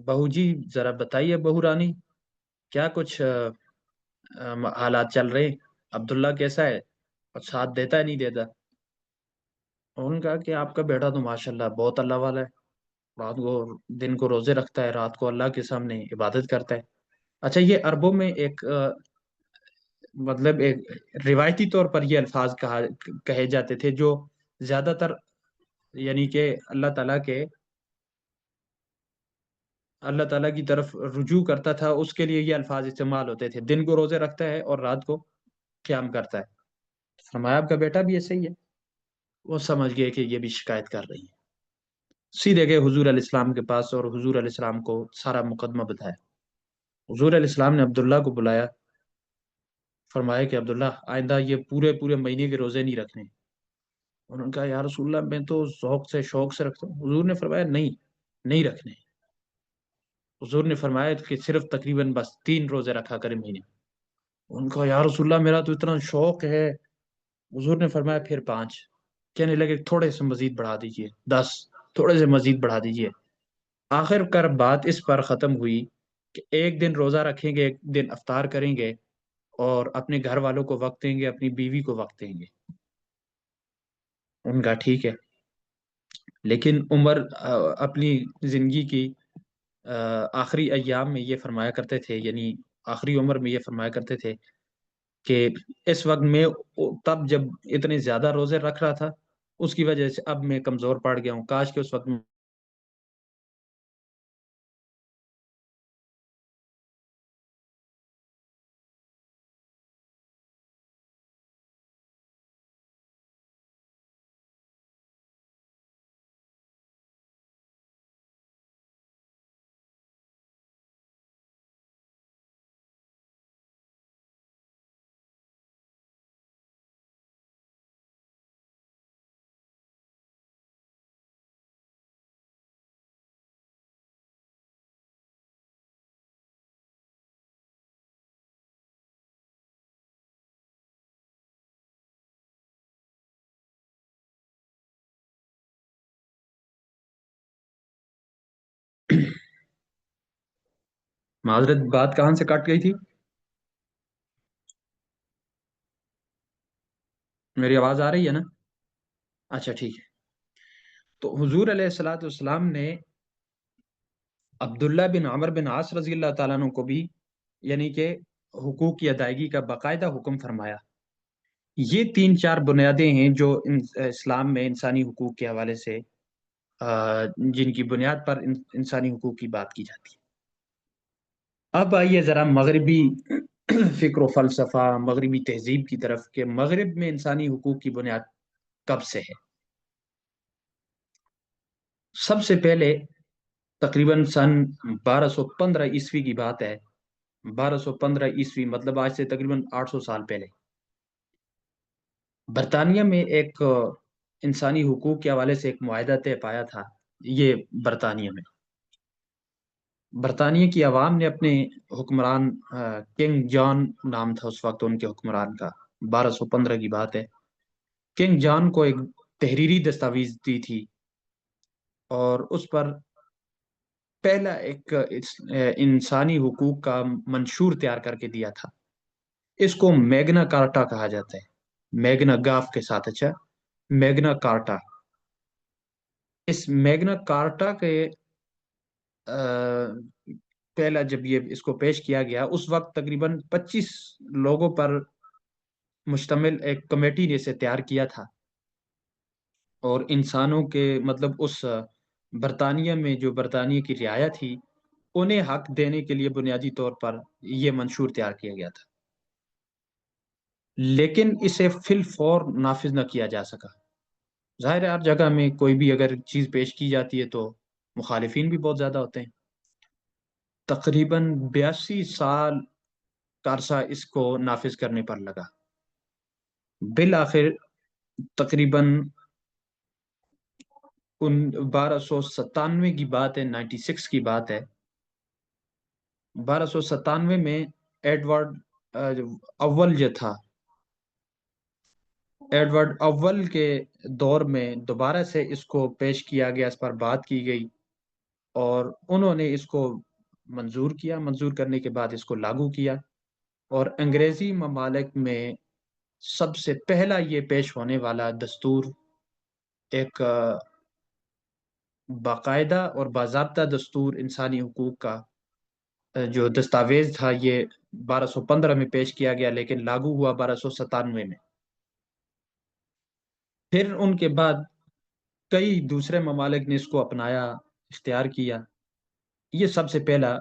S1: بہو جی ذرا بتائیے بہو رانی، کیا کچھ حالات چل رہے ہیں، عبداللہ کیسا ہے، اور ساتھ دیتا ہے نہیں دیتا؟ انہوں نے کہا کہ آپ کا بیٹا تو ماشاءاللہ بہت اللہ والا ہے، رات کو دن کو روزے رکھتا ہے، رات کو اللہ کے سامنے عبادت کرتا ہے۔ اچھا، یہ عربوں میں ایک مطلب ایک روایتی طور پر یہ الفاظ کہے جاتے تھے جو زیادہ تر، یعنی کہ اللہ تعالیٰ کے اللہ تعالیٰ کی طرف رجوع کرتا تھا، اس کے لیے یہ الفاظ استعمال ہوتے تھے، دن کو روزے رکھتا ہے اور رات کو قیام کرتا ہے. فرمایا آپ کا بیٹا بھی ایسے ہی ہے. وہ سمجھ گئے کہ یہ بھی شکایت کر رہی ہے. سیدھے گئے حضور علیہ السلام کے پاس اور حضور علیہ السلام کو سارا مقدمہ بتایا. حضور علیہ السلام نے عبداللہ کو بلایا، فرمایا کہ عبداللہ آئندہ یہ پورے پورے مہینے کے روزے نہیں رکھنے. انہوں نے کہا یا رسول اللہ میں تو ذوق سے شوق سے رکھتا ہوں. حضور نے فرمایا نہیں رکھنے. حضور نے فرمایا کہ صرف تقریباً بس 3 روزے رکھا کرے مہینے میں. ان کا یا رسول اللہ میرا تو اتنا شوق ہے. حضور نے فرمایا پھر 5. کہنے لگے تھوڑے سے مزید بڑھا دیجئے، 10، تھوڑے سے مزید بڑھا دیجئے. آخر کار بات اس پر ختم ہوئی کہ ایک دن روزہ رکھیں گے، ایک دن افطار کریں گے اور اپنے گھر والوں کو وقت دیں گے، اپنی بیوی کو وقت دیں گے. ان کا ٹھیک ہے. لیکن عمر اپنی زندگی کی آخری ایام میں یہ فرمایا کرتے تھے، یعنی آخری عمر میں یہ فرمایا کرتے تھے کہ اس وقت میں تب جب اتنے زیادہ روزے رکھ رہا تھا، اس کی وجہ سے اب میں کمزور پڑ گیا ہوں، کاش کہ اس وقت معذرت بات کہاں سے کٹ گئی تھی؟ میری آواز آ رہی ہے نا؟ اچھا ٹھیک ہے. تو حضور علیہ الصلوۃ والسلام نے عبداللہ بن عمر بن عاص رضی اللہ تعالیٰ عنہ کو بھی یعنی کہ حقوق کی ادائیگی کا باقاعدہ حکم فرمایا. یہ 3-4 بنیادیں ہیں جو اسلام میں انسانی حقوق کے حوالے سے جن کی بنیاد پر انسانی حقوق کی بات کی جاتی ہے. اب آئیے ذرا مغربی فکر و فلسفہ، مغربی تہذیب کی طرف کہ مغرب میں انسانی حقوق کی بنیاد کب سے ہے. سب سے پہلے تقریباً سن 1215 عیسوی کی بات ہے. 1215 عیسوی مطلب آج سے تقریباً 800 سال پہلے برطانیہ میں ایک انسانی حقوق کے حوالے سے ایک معاہدہ طے پایا تھا. یہ برطانیہ کی عوام نے اپنے حکمران کنگ جان نام تھا اس وقت ان کے حکمران کا، 1215 کی بات ہے. کنگ جان کو ایک تحریری دستاویز دی تھی اور اس پر پہلا ایک انسانی حقوق کا منشور تیار کر کے دیا تھا. اس کو میگنا کارٹا کہا جاتا ہے، میگنا گاف کے ساتھ. اچھا، میگنا کارٹا. اس میگنا کارٹا کے پہلا جب یہ اس کو پیش کیا گیا اس وقت تقریباً 25 لوگوں پر مشتمل ایک کمیٹی نے اسے تیار کیا تھا اور انسانوں کے مطلب اس برطانیہ میں جو برطانیہ کی رعایا تھی انہیں حق دینے کے لیے بنیادی طور پر یہ منشور تیار کیا گیا تھا، لیکن اسے فی الفور نافذ نہ کیا جا سکا. ظاہر ہے ہر جگہ میں کوئی بھی اگر چیز پیش کی جاتی ہے تو مخالفین بھی بہت زیادہ ہوتے ہیں. تقریباً 82 سال کا عرصہ اس کو نافذ کرنے پر لگا. بالآخر تقریباً 1297 کی بات ہے، 96 کی بات ہے. 1297 میں ایڈورڈ اول جو تھا، ایڈورڈ اول کے دور میں دوبارہ سے اس کو پیش کیا گیا، اس پر بات کی گئی اور انہوں نے اس کو منظور کیا. منظور کرنے کے بعد اس کو لاگو کیا اور انگریزی ممالک میں سب سے پہلا یہ پیش ہونے والا دستور ایک باقاعدہ اور باضابطہ دستور انسانی حقوق کا جو دستاویز تھا یہ 1215 میں پیش کیا گیا لیکن لاگو ہوا 1297 میں. پھر ان کے بعد کئی دوسرے ممالک نے اس کو اپنایا، اختیار کیا. یہ سب سے پہلا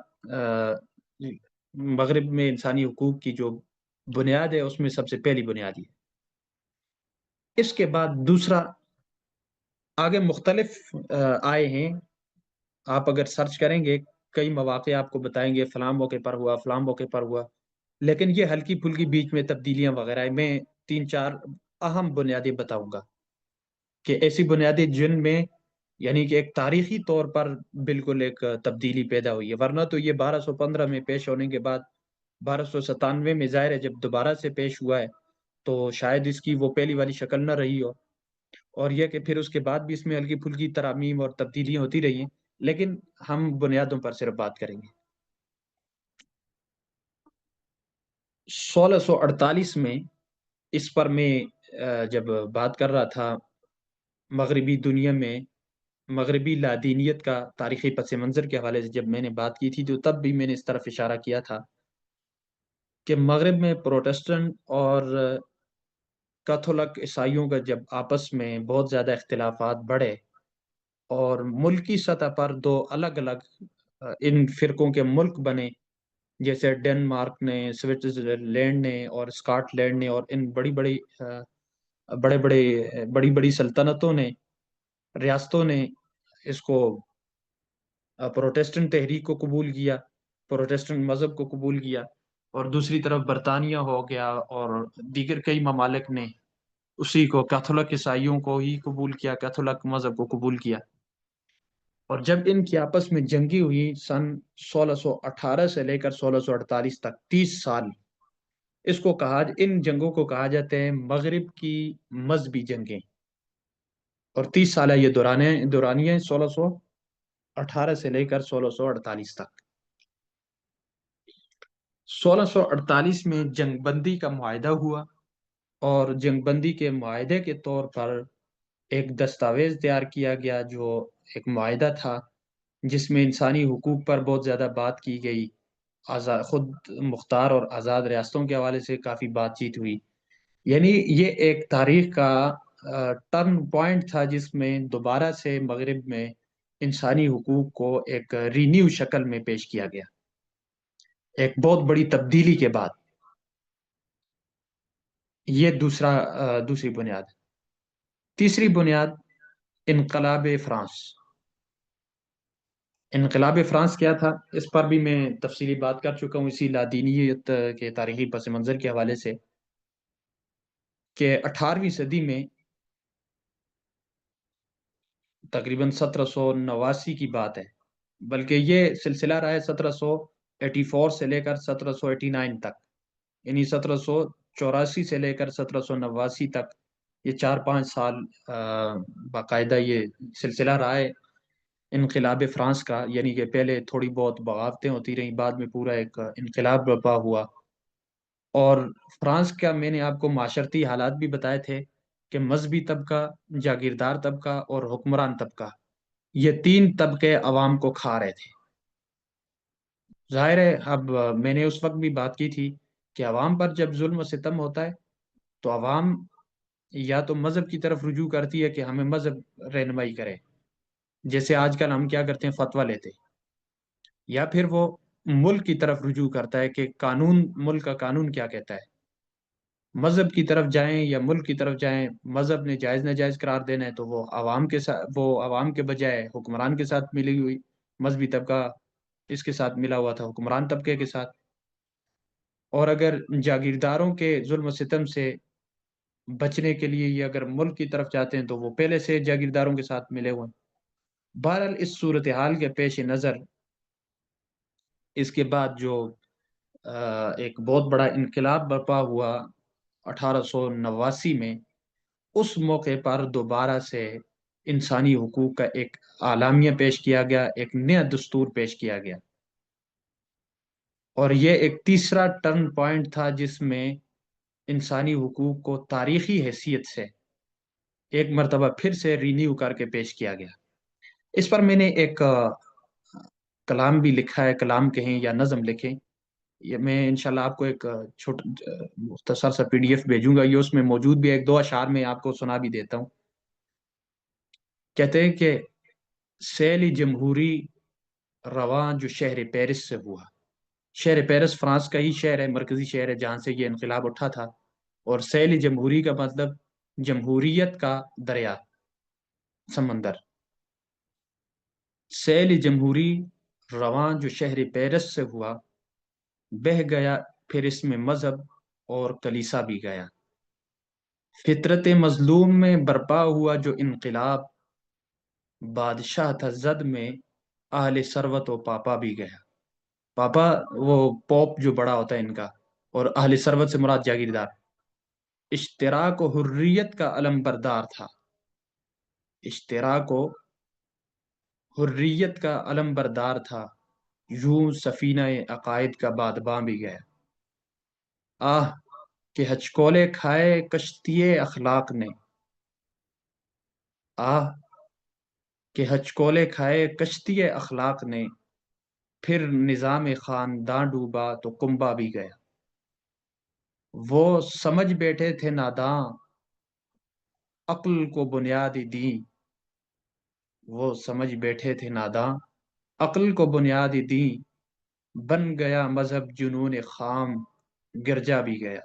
S1: مغرب میں انسانی حقوق کی جو بنیاد ہے اس میں سب سے پہلی بنیاد ہے۔ اس کے بعد دوسرا آگے مختلف آئے ہیں، آپ اگر سرچ کریں گے کئی مواقع آپ کو بتائیں گے فلاں موقع پر ہوا، فلاں موقع پر ہوا، لیکن یہ ہلکی پھلکی بیچ میں تبدیلیاں وغیرہ میں 3-4 اہم بنیادیں بتاؤں گا کہ ایسی بنیادیں جن میں یعنی کہ ایک تاریخی طور پر بالکل ایک تبدیلی پیدا ہوئی ہے، ورنہ تو یہ 1215 میں پیش ہونے کے بعد 1297 میں ظاہر ہے جب دوبارہ سے پیش ہوا ہے تو شاید اس کی وہ پہلی والی شکل نہ رہی ہو، اور یہ کہ پھر اس کے بعد بھی اس میں ہلکی پھلکی ترامیم اور تبدیلیاں ہوتی رہی ہیں، لیکن ہم بنیادوں پر صرف بات کریں گے۔ 1648 میں اس پر میں جب بات کر رہا تھا مغربی دنیا میں مغربی لادینیت کا تاریخی پس منظر کے حوالے سے جب میں نے بات کی تھی تو تب بھی میں نے اس طرف اشارہ کیا تھا کہ مغرب میں پروٹسٹنٹ اور کیتھولک عیسائیوں کا جب آپس میں بہت زیادہ اختلافات بڑھے اور ملکی سطح پر دو الگ الگ ان فرقوں کے ملک بنے، جیسے ڈنمارک نے، سوئٹزرلینڈ نے اور اسکاٹ لینڈ نے، اور ان بڑی بڑی سلطنتوں نے، ریاستوں نے اس کو پروٹسٹنٹ تحریک کو قبول کیا، پروٹسٹنٹ مذہب کو قبول کیا، اور دوسری طرف برطانیہ ہو گیا اور دیگر کئی ممالک نے اسی کو کیتھولک عیسائیوں کو ہی قبول کیا، کیتھولک مذہب کو قبول کیا۔ اور جب ان کی آپس میں جنگی ہوئی سن 1618 سے لے کر 1648 تک 30 سال، اس کو ان جنگوں کو کہا جاتے ہیں مغرب کی مذہبی جنگیں، اور 30 سالہ یہ دورانیے 1618 سے لے کر 1648 تک۔ 1648 میں جنگ بندی کا معاہدہ ہوا، اور جنگ بندی کے معاہدے کے طور پر ایک دستاویز تیار کیا گیا جو ایک معاہدہ تھا جس میں انسانی حقوق پر بہت زیادہ بات کی گئی، خود مختار اور آزاد ریاستوں کے حوالے سے کافی بات چیت ہوئی، یعنی یہ ایک تاریخ کا ٹرن پوائنٹ تھا جس میں دوبارہ سے مغرب میں انسانی حقوق کو ایک رینیو شکل میں پیش کیا گیا، ایک بہت بڑی تبدیلی کے بعد۔ یہ دوسری بنیاد۔ تیسری بنیاد انقلاب فرانس۔ انقلاب فرانس کیا تھا اس پر بھی میں تفصیلی بات کر چکا ہوں اسی لادینیت کے تاریخی پس منظر کے حوالے سے، کہ 18ویں صدی میں تقریباً 1789 کی بات ہے، بلکہ یہ سلسلہ رہا ہے 1784 سے لے کر 1789 تک، یعنی 1784 سے لے کر 1789 تک یہ 4-5 سال باقاعدہ یہ سلسلہ رہا ہے انقلاب فرانس کا، یعنی کہ پہلے تھوڑی بہت بغاوتیں ہوتی رہیں، بعد میں پورا ایک انقلاب برپا ہوا۔ اور فرانس کا میں نے آپ کو معاشرتی حالات بھی بتائے تھے کہ مذہبی طبقہ، جاگیردار طبقہ اور حکمران طبقہ، یہ 3 طبقے عوام کو کھا رہے تھے۔ ظاہر ہے اب میں نے اس وقت بھی بات کی تھی کہ عوام پر جب ظلم و ستم ہوتا ہے تو عوام یا تو مذہب کی طرف رجوع کرتی ہے کہ ہمیں مذہب رہنمائی کرے، جیسے آج کل ہم کیا کرتے ہیں فتویٰ لیتے، یا پھر وہ ملک کی طرف رجوع کرتا ہے کہ ملک کا قانون کیا کہتا ہے، مذہب کی طرف جائیں یا ملک کی طرف جائیں، مذہب نے جائز ناجائز قرار دینا ہے تو وہ عوام کے بجائے حکمران کے ساتھ ملی ہوئی، مذہبی طبقہ اس کے ساتھ ملا ہوا تھا حکمران طبقے کے ساتھ، اور اگر جاگیرداروں کے ظلم و ستم سے بچنے کے لیے یہ اگر ملک کی طرف جاتے ہیں تو وہ پہلے سے جاگیرداروں کے ساتھ ملے ہوئے ہیں۔ بہرحال اس صورتحال کے پیش نظر اس کے بعد جو ایک بہت بڑا انقلاب برپا ہوا 1889 میں، اس موقع پر دوبارہ سے انسانی حقوق کا ایک اعلامیہ پیش کیا گیا، ایک نیا دستور پیش کیا گیا، اور یہ ایک تیسرا ٹرن پوائنٹ تھا جس میں انسانی حقوق کو تاریخی حیثیت سے ایک مرتبہ پھر سے رینیو کر کے پیش کیا گیا۔ اس پر میں نے ایک کلام بھی لکھا ہے، کلام کہیں یا نظم لکھیں، یہ میں انشاءاللہ آپ کو ایک مختصر سا PDF بھیجوں گا، یہ اس میں موجود بھی ہے، 1-2 اشعار میں آپ کو سنا بھی دیتا ہوں۔ کہتے ہیں کہ سیلی جمہوری رواں جو شہر پیرس سے ہوا. شہر پیرس فرانس کا ہی شہر ہے، مرکزی شہر ہے جہاں سے یہ انقلاب اٹھا تھا. اور سیل جمہوری کا مطلب جمہوریت کا دریا، سمندر. سیل جمہوری رواں جو شہر پیرس سے ہوا، بہہ گیا پھر اس میں مذہب اور کلیسا بھی گیا. فطرت مظلوم میں برپا ہوا جو انقلاب، بادشاہ تھا زد میں اہل ثروت و پاپا بھی گیا. پاپا وہ پوپ جو بڑا ہوتا ہے ان کا، اور اہل ثروت سے مراد جاگیردار. اشتراک و حریت کا علم بردار تھا. اشتراک و حریت کا علم بردار تھا، یوں سفینہ عقائد کا بادباں بھی گیا. آہ کہ ہچکولے کھائے کشتی اخلاق نے. آہ کہ ہچکولے کھائے کشتی اخلاق نے، پھر نظام خاندان ڈوبا تو کنبا بھی گیا. وہ سمجھ بیٹھے تھے ناداں، عقل کو بنیادی دیں. وہ سمجھ بیٹھے تھے ناداں، عقل کو بنیادی دیں. بن گیا مذہب جنون خام، گرجا بھی گیا.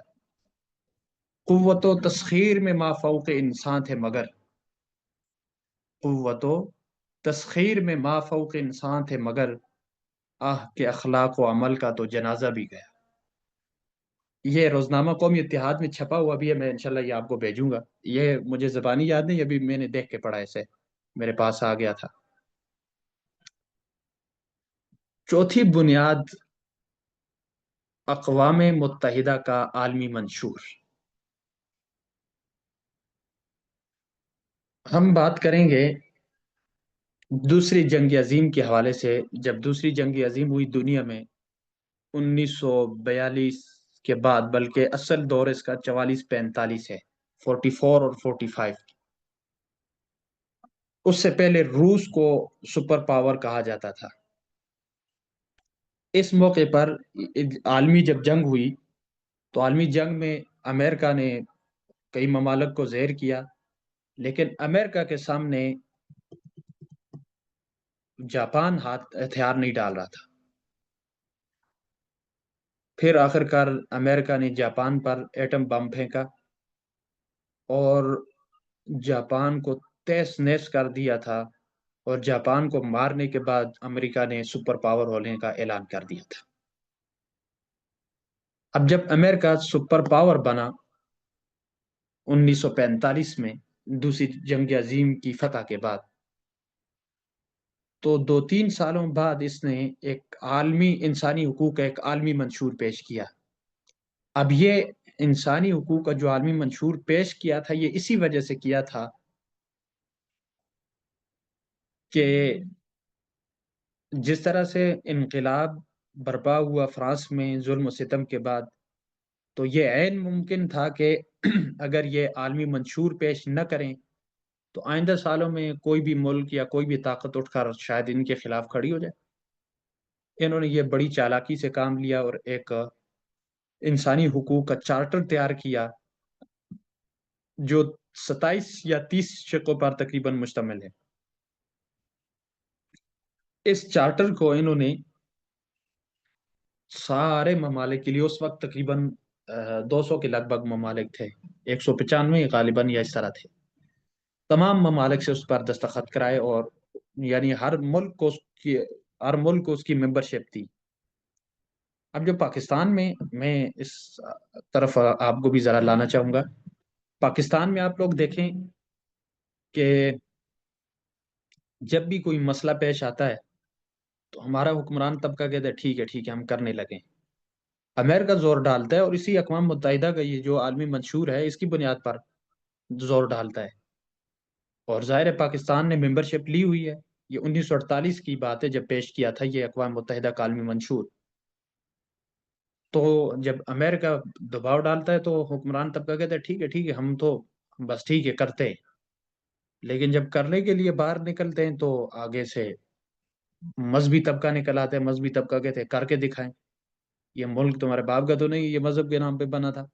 S1: قوت و تسخیر میں مافوق انسان تھے مگر، قوت و تسخیر میں مافوق انسان تھے مگر، آہ کہ اخلاق و عمل کا تو جنازہ بھی گیا. یہ روزنامہ قومی اتحاد میں چھپا ہوا بھی ہے، میں انشاءاللہ یہ آپ کو بھیجوں گا. یہ مجھے زبانی یاد نہیں، ابھی میں نے دیکھ کے پڑھا اسے، میرے پاس آ گیا تھا. چوتھی بنیاد اقوام متحدہ کا عالمی منشور. ہم بات کریں گے دوسری جنگ عظیم کے حوالے سے. جب دوسری جنگ عظیم ہوئی دنیا میں 1942 کے بعد، بلکہ اصل دور اس کا 44-45 ہے، 44 اور 45. اس سے پہلے روس کو سپر پاور کہا جاتا تھا. اس موقع پر عالمی جب جنگ ہوئی تو عالمی جنگ میں امریکہ نے کئی ممالک کو زہر کیا، لیکن امریکہ کے سامنے جاپان ہتھیار نہیں ڈال رہا تھا. پھر آخرکار امریکہ نے جاپان پر ایٹم بم پھینکا اور جاپان کو تہس نہس کر دیا تھا. اور جاپان کو مارنے کے بعد امریکہ نے سپر پاور ہونے کا اعلان کر دیا تھا. اب جب امریکہ سپر پاور بنا 1945 میں دوسری جنگ عظیم کی فتح کے بعد، تو 2-3 سالوں بعد اس نے ایک عالمی انسانی حقوق کا ایک عالمی منشور پیش کیا. اب یہ انسانی حقوق کا جو عالمی منشور پیش کیا تھا، یہ اسی وجہ سے کیا تھا کہ جس طرح سے انقلاب برپا ہوا فرانس میں ظلم و ستم کے بعد، تو یہ عین ممکن تھا کہ اگر یہ عالمی منشور پیش نہ کریں تو آئندہ سالوں میں کوئی بھی ملک یا کوئی بھی طاقت اٹھ کر شاید ان کے خلاف کھڑی ہو جائے. انہوں نے یہ بڑی چالاکی سے کام لیا اور ایک انسانی حقوق کا چارٹر تیار کیا جو 27 یا 30 شقوں پر تقریباً مشتمل ہے. اس چارٹر کو انہوں نے سارے ممالک کے لیے، اس وقت تقریباً 200 کے لگ بھگ ممالک تھے، 195 غالباً یا اس طرح تھے، تمام ممالک سے اس پر دستخط کرائے. اور یعنی ہر ملک کو اس کی ممبرشپ تھی. اب جو پاکستان میں اس طرف آپ کو بھی ذرا لانا چاہوں گا. پاکستان میں آپ لوگ دیکھیں کہ جب بھی کوئی مسئلہ پیش آتا ہے تو ہمارا حکمران طبقہ کہتا ہے ٹھیک ہے ہم کرنے لگیں. امریکہ زور ڈالتا ہے اور اسی اقوام متحدہ کا یہ جو عالمی منشور ہے اس کی بنیاد پر زور ڈالتا ہے. اور ظاہر پاکستان نے ممبرشپ لی ہوئی ہے. یہ 1948 کی بات ہے جب پیش کیا تھا یہ اقوام متحدہ کا عالمی منشور. تو جب امریکہ دباؤ ڈالتا ہے تو حکمران طبقہ کہتا ہے ٹھیک ہے ہم تو بس ٹھیک ہے کرتے ہیں. لیکن جب کرنے کے لیے باہر نکلتے ہیں تو آگے سے مذہبی طبقہ نکل آتے ہیں. مذہبی طبقہ کہتے ہیں کر کے دکھائیں، یہ ملک تمہارے باپ کا تو نہیں، یہ مذہب کے نام پہ بنا تھا.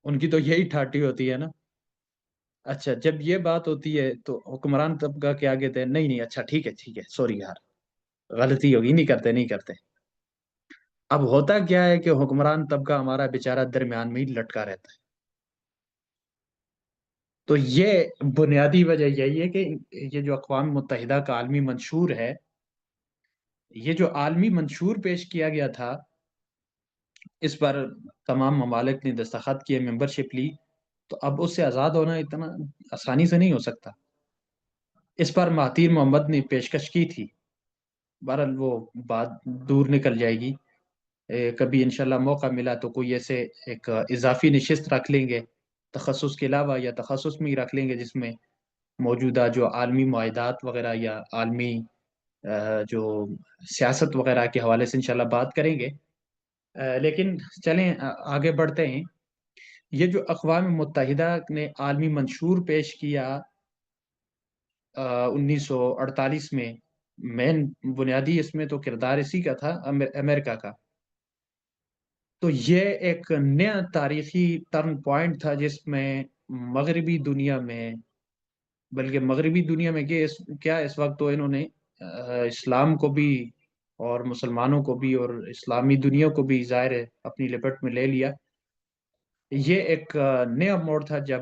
S1: ان کی تو یہی ٹھاٹی ہوتی ہے نا. اچھا جب یہ بات ہوتی ہے تو حکمران طبقہ کے آگے تھے نہیں اچھا ٹھیک ہے سوری یار، غلطی ہوگی، نہیں کرتے نہیں کرتے۔ اب ہوتا کیا ہے کہ حکمران طبقہ ہمارا بیچارہ درمیان میں ہی لٹکا رہتا ہے۔ تو یہ بنیادی وجہ یہی ہے کہ یہ جو اقوام متحدہ کا عالمی منشور ہے، یہ جو عالمی منشور پیش کیا گیا تھا، اس پر تمام ممالک نے دستخط کیے، ممبرشپ لی، تو اب اس سے آزاد ہونا اتنا آسانی سے نہیں ہو سکتا۔ اس پر مہاتیر محمد نے پیشکش کی تھی، بہرحال وہ بات دور نکل جائے گی۔ کبھی انشاءاللہ موقع ملا تو کوئی ایسے ایک اضافی نشست رکھ لیں گے، تخصص کے علاوہ یا تخصص میں ہی رکھ لیں گے، جس میں موجودہ جو عالمی معاہدات وغیرہ یا عالمی جو سیاست وغیرہ کے حوالے سے انشاءاللہ بات کریں گے۔ لیکن چلیں آگے بڑھتے ہیں۔ یہ جو اقوام متحدہ نے عالمی منشور پیش کیا 1948 میں، مین بنیادی اس میں تو کردار اسی کا تھا، امریکہ کا۔ تو یہ ایک نیا تاریخی ٹرن پوائنٹ تھا، جس میں مغربی دنیا میں، بلکہ مغربی دنیا میں کیا اس وقت تو انہوں نے اسلام کو بھی اور مسلمانوں کو بھی اور اسلامی دنیا کو بھی ظاہر ہے اپنی لپٹ میں لے لیا۔ یہ ایک نیا موڑ تھا جب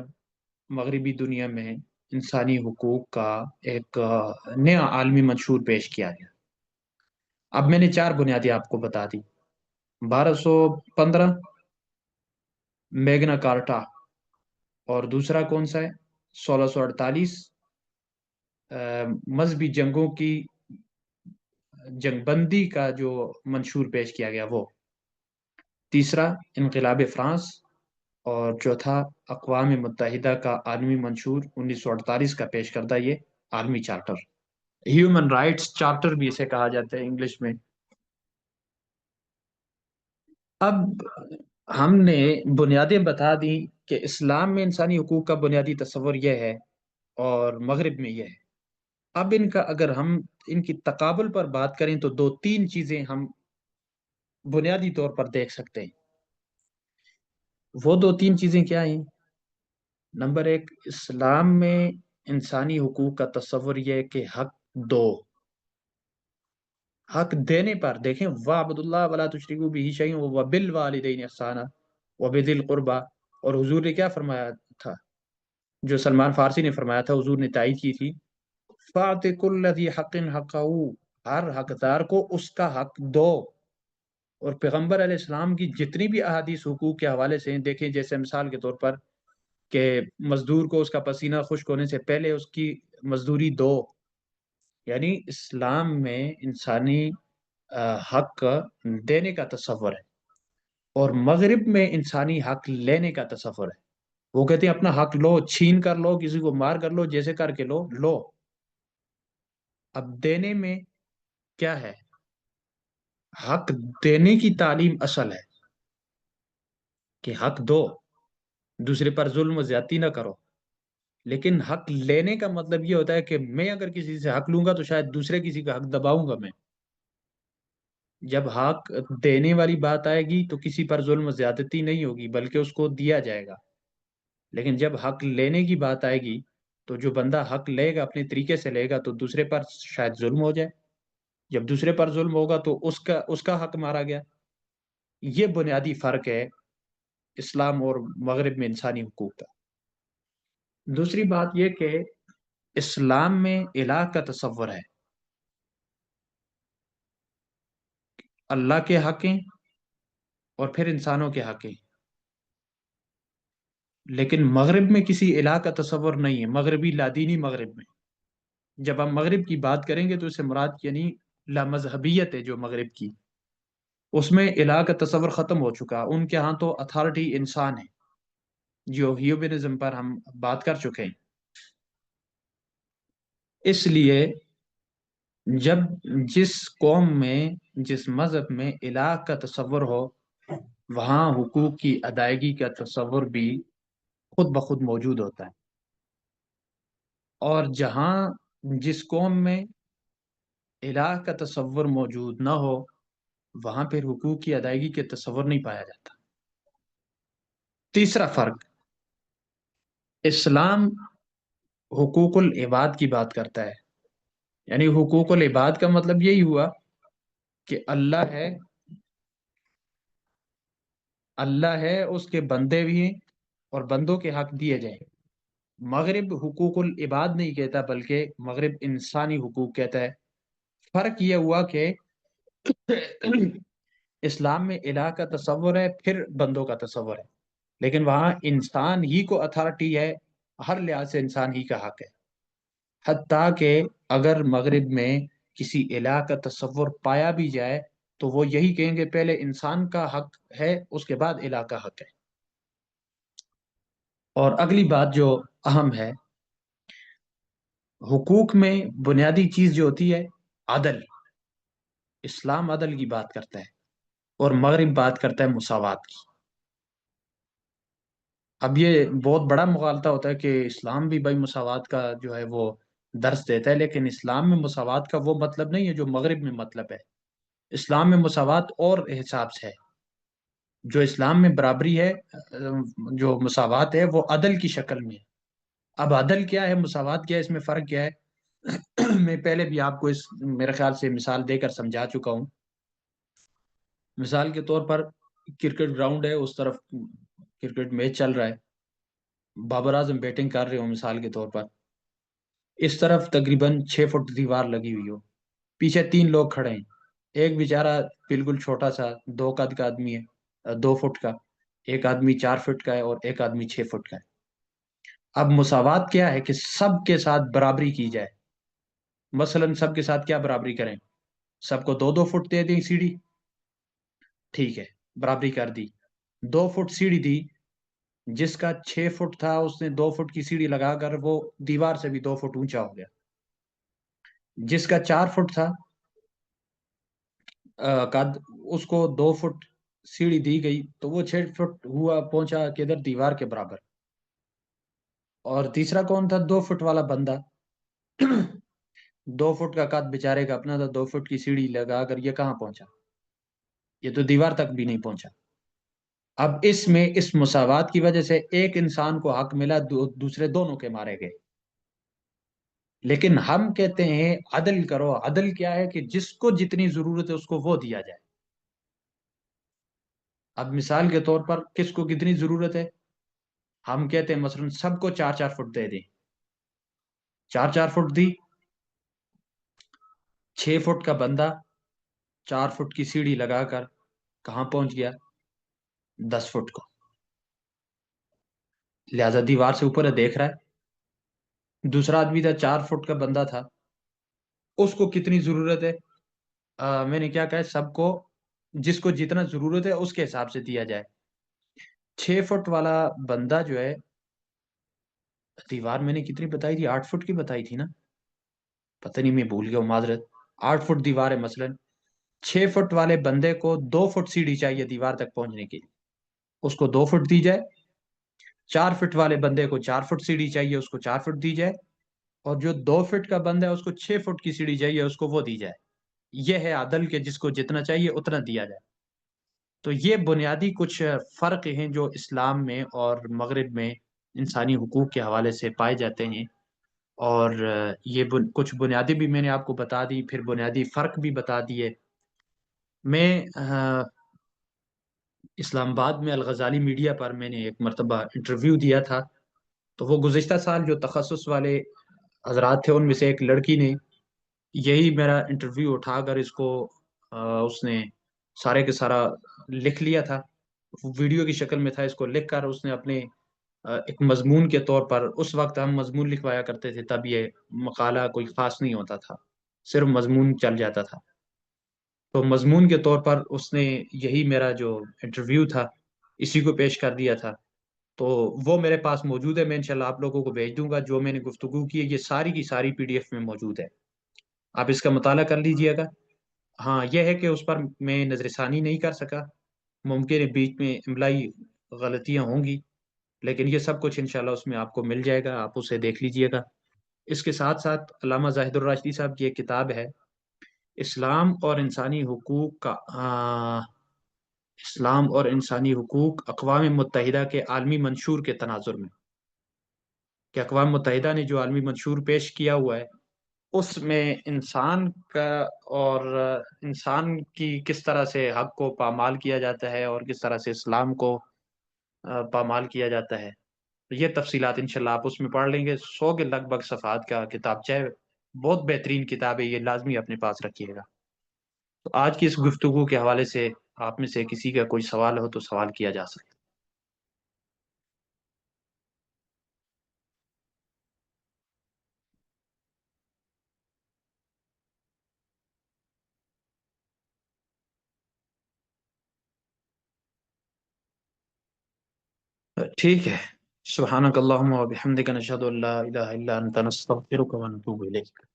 S1: مغربی دنیا میں انسانی حقوق کا ایک نیا عالمی منشور پیش کیا گیا۔ اب میں نے 4 بنیادیں آپ کو بتا دی: 1215 میگنا کارٹا، اور دوسرا کون سا ہے 1648 مذہبی جنگوں کی جنگ بندی کا جو منشور پیش کیا گیا وہ، تیسرا انقلاب فرانس، اور چوتھا اقوام متحدہ کا عالمی منشور 1948 کا پیش کردہ یہ عالمی چارٹر، ہیومن رائٹس چارٹر بھی اسے کہا جاتا ہے انگلش میں۔ اب ہم نے بنیادیں بتا دی کہ اسلام میں انسانی حقوق کا بنیادی تصور یہ ہے اور مغرب میں یہ ہے۔ اب ان کا اگر ہم ان کی تقابل پر بات کریں تو 2-3 چیزیں ہم بنیادی طور پر دیکھ سکتے ہیں۔ وہ 2-3 چیزیں کیا ہیں؟ نمبر 1، اسلام میں انسانی حقوق کا تصور یہ ہے کہ حق دو، حق دینے پر دیکھیں، وَاعْبُدُوا اللَّهَ وَلَا تُشْرِكُوا بِهِ شَيْئًا وَبِالْوَالِدَيْنِ إِحْسَانًا وَبِذِي الْقُرْبَى، اور حضور نے کیا فرمایا تھا؟ جو سلمان فارسی نے فرمایا تھا، حضور نے تائید کی تھی، فَأْتِ كُلَّ ذِي حَقٍّ حَقَّهُ، ہر حقدار کو اس کا حق دو۔ اور پیغمبر علیہ السلام کی جتنی بھی احادیث حقوق کے حوالے سے ہیں، دیکھیں جیسے مثال کے طور پر کہ مزدور کو اس کا پسینہ خشک ہونے سے پہلے اس کی مزدوری دو، یعنی اسلام میں انسانی حق دینے کا تصور ہے، اور مغرب میں انسانی حق لینے کا تصور ہے۔ وہ کہتے ہیں اپنا حق لو، چھین کر لو، کسی کو مار کر لو، جیسے کر کے لو لو۔ اب دینے میں کیا ہے؟ حق دینے کی تعلیم اصل ہے کہ حق دو، دوسرے پر ظلم و زیادتی نہ کرو۔ لیکن حق لینے کا مطلب یہ ہوتا ہے کہ میں اگر کسی سے حق لوں گا تو شاید دوسرے کسی کا حق دباؤں گا میں۔ جب حق دینے والی بات آئے گی تو کسی پر ظلم و زیادتی نہیں ہوگی، بلکہ اس کو دیا جائے گا۔ لیکن جب حق لینے کی بات آئے گی تو جو بندہ حق لے گا اپنے طریقے سے لے گا تو دوسرے پر شاید ظلم ہو جائے، جب دوسرے پر ظلم ہوگا تو اس کا حق مارا گیا۔ یہ بنیادی فرق ہے اسلام اور مغرب میں انسانی حقوق کا۔ دوسری بات یہ کہ اسلام میں الہ کا تصور ہے، اللہ کے حق ہیں اور پھر انسانوں کے حق ہیں، لیکن مغرب میں کسی الہ کا تصور نہیں ہے، مغربی لادینی مغرب میں۔ جب ہم مغرب کی بات کریں گے تو اس سے مراد یعنی لامذہبیت ہے جو مغرب کی، اس میں الہ کا تصور ختم ہو چکا۔ ان کے ہاں تو اتھارٹی انسان ہے، جو ہیومنزم پر ہم بات کر چکے ہیں۔ اس لیے جب جس قوم میں، جس مذہب میں الہ کا تصور ہو، وہاں حقوق کی ادائیگی کا تصور بھی خود بخود موجود ہوتا ہے، اور جہاں جس قوم میں الہ کا تصور موجود نہ ہو، وہاں پھر حقوق کی ادائیگی کے تصور نہیں پایا جاتا۔ تیسرا فرق، اسلام حقوق العباد کی بات کرتا ہے، یعنی حقوق العباد کا مطلب یہی ہوا کہ اللہ ہے اس کے بندے بھی ہیں اور بندوں کے حق دیے جائیں. مغرب حقوق العباد نہیں کہتا بلکہ مغرب انسانی حقوق کہتا ہے. فرق یہ ہوا کہ اسلام میں الہ کا تصور ہے، پھر بندوں کا تصور ہے، لیکن وہاں انسان ہی کو اتھارٹی ہے، ہر لحاظ سے انسان ہی کا حق ہے. حتیٰ کہ اگر مغرب میں کسی الہ کا تصور پایا بھی جائے تو وہ یہی کہیں گے پہلے انسان کا حق ہے، اس کے بعد الہ کا حق ہے. اور اگلی بات جو اہم ہے، حقوق میں بنیادی چیز جو ہوتی ہے عدل. اسلام عدل کی بات کرتا ہے اور مغرب بات کرتا ہے مساوات کی. اب یہ بہت بڑا مغالطہ ہوتا ہے کہ اسلام بھی بھائی مساوات کا جو ہے وہ درس دیتا ہے، لیکن اسلام میں مساوات کا وہ مطلب نہیں ہے جو مغرب میں مطلب ہے. اسلام میں مساوات اور حساب سے ہے. جو اسلام میں برابری ہے، جو مساوات ہے وہ عدل کی شکل میں ہے. اب عدل کیا ہے، مساوات کیا ہے، اس میں فرق کیا ہے؟ میں پہلے بھی آپ کو اس میرے خیال سے مثال دے کر سمجھا چکا ہوں. مثال کے طور پر کرکٹ گراؤنڈ ہے، اس طرف کرکٹ میچ چل رہا ہے، بابر اعظم بیٹنگ کر رہے ہو مثال کے طور پر، اس طرف تقریباً 6 فٹ دیوار لگی ہوئی ہو، پیچھے 3 لوگ کھڑے ہیں. ایک بیچارہ بالکل چھوٹا سا 2 قد کا آدمی ہے، 2 فٹ کا، ایک آدمی 4 فٹ کا ہے اور ایک آدمی 6 فٹ کا ہے. اب مساوات کیا ہے کہ سب کے ساتھ برابری کی جائے. مثلا سب کے ساتھ کیا برابری کریں؟ سب کو 2 2 فٹ دے دیں سیڑھی، ٹھیک ہے، برابری کر دی. 2 فٹ سیڑھی دی، جس کا 6 فٹ تھا اس نے 2 فٹ کی سیڑھی لگا کر وہ دیوار سے بھی 2 فٹ اونچا ہو گیا. جس کا 4 فٹ تھا قد، اس کو 2 فٹ سیڑھی دی گئی تو وہ 6 فٹ ہوا، پہنچا کدھر، دیوار کے برابر. اور تیسرا کون تھا؟ 2 فٹ والا بندہ. 2 فٹ کا قد بیچارے کا اپنا تھا، 2 فٹ کی سیڑھی لگا کر یہ کہاں پہنچا؟ یہ تو دیوار تک بھی نہیں پہنچا. اب اس میں اس مساوات کی وجہ سے ایک انسان کو حق ملا، دوسرے دونوں کے مارے گئے. لیکن ہم کہتے ہیں عدل کرو. عدل کیا ہے کہ جس کو جتنی ضرورت ہے اس کو وہ دیا جائے. اب مثال کے طور پر کس کو کتنی ضرورت ہے؟ ہم کہتے ہیں مثلا سب کو 4 4 فٹ دے دیں. 4 4 فٹ دی، 6 فٹ کا بندہ 4 فٹ کی سیڑھی لگا کر کہاں پہنچ گیا؟ 10 فٹ کو. لہذا دیوار سے اوپر ہے، دیکھ رہا ہے. دوسرا آدمی تھا 4 فٹ کا بندہ تھا، اس کو کتنی ضرورت ہے؟ میں نے کیا کہا ہے، سب کو جس کو جتنا ضرورت ہے اس کے حساب سے دیا جائے. 6 فٹ والا بندہ جو ہے، دیوار میں نے کتنی بتائی تھی؟ 8 فٹ کی بتائی تھی نا، پتہ نہیں میں بھول گیا ہوں، معذرت. 8 فٹ دیوار ہے مثلا. 6 فٹ والے بندے کو 2 فٹ سیڑھی چاہیے دیوار تک پہنچنے کے لیے، اس کو 2 فٹ دی جائے. 4 فٹ والے بندے کو 4 فٹ سیڑھی چاہیے، اس کو 4 فٹ دی جائے. اور جو 2 فٹ کا بندہ ہے اس کو 6 فٹ کی سیڑھی چاہیے، اس کو وہ دی جائے. یہ ہے عدل کے جس کو جتنا چاہیے اتنا دیا جائے. تو یہ بنیادی کچھ فرق ہیں جو اسلام میں اور مغرب میں انسانی حقوق کے حوالے سے پائے جاتے ہیں. اور یہ کچھ بنیادی بھی میں نے آپ کو بتا دی، پھر بنیادی فرق بھی بتا دیے. میں اسلام آباد میں الغزالی میڈیا پر میں نے ایک مرتبہ انٹرویو دیا تھا، تو وہ گزشتہ سال جو تخصص والے حضرات تھے ان میں سے ایک لڑکی نے یہی میرا انٹرویو اٹھا کر اس کو اس نے سارے کے سارا لکھ لیا تھا. ویڈیو کی شکل میں تھا، اس کو لکھ کر اس نے اپنے ایک مضمون کے طور پر، اس وقت ہم مضمون لکھوایا کرتے تھے، تب یہ مقالہ کوئی خاص نہیں ہوتا تھا، صرف مضمون چل جاتا تھا. تو مضمون کے طور پر اس نے یہی میرا جو انٹرویو تھا اسی کو پیش کر دیا تھا. تو وہ میرے پاس موجود ہے، میں انشاءاللہ آپ لوگوں کو بھیج دوں گا. جو میں نے گفتگو کی ہے یہ ساری کی ساری PDF میں موجود ہے، آپ اس کا مطالعہ کر لیجئے گا. ہاں یہ ہے کہ اس پر میں نظر ثانی نہیں کر سکا، ممکن ہے بیچ میں املائی غلطیاں ہوں گی، لیکن یہ سب کچھ انشاءاللہ اس میں آپ کو مل جائے گا، آپ اسے دیکھ لیجئے گا. اس کے ساتھ ساتھ علامہ زاہد الراشدی صاحب کی ایک کتاب ہے، اسلام اور انسانی حقوق کا اسلام اور انسانی حقوق اقوام متحدہ کے عالمی منشور کے تناظر میں، کہ اقوام متحدہ نے جو عالمی منشور پیش کیا ہوا ہے اس میں انسان کا اور انسان کی کس طرح سے حق کو پامال کیا جاتا ہے اور کس طرح سے اسلام کو پامال کیا جاتا ہے، یہ تفصیلات انشاءاللہ آپ اس میں پڑھ لیں گے۔ 100 کے لگ بھگ صفحات کا کتابچہ ہے، بہت بہترین کتاب ہے، یہ لازمی اپنے پاس رکھیے گا۔ تو آج کی اس گفتگو کے حوالے سے آپ میں سے کسی کا کوئی سوال ہو تو سوال کیا جا سکتا ہے۔ ٹھیک ہے، سبحانک اللہم و بحمدک نشہد ان لا الہ الا انت نستغفرک و نتوب الیک۔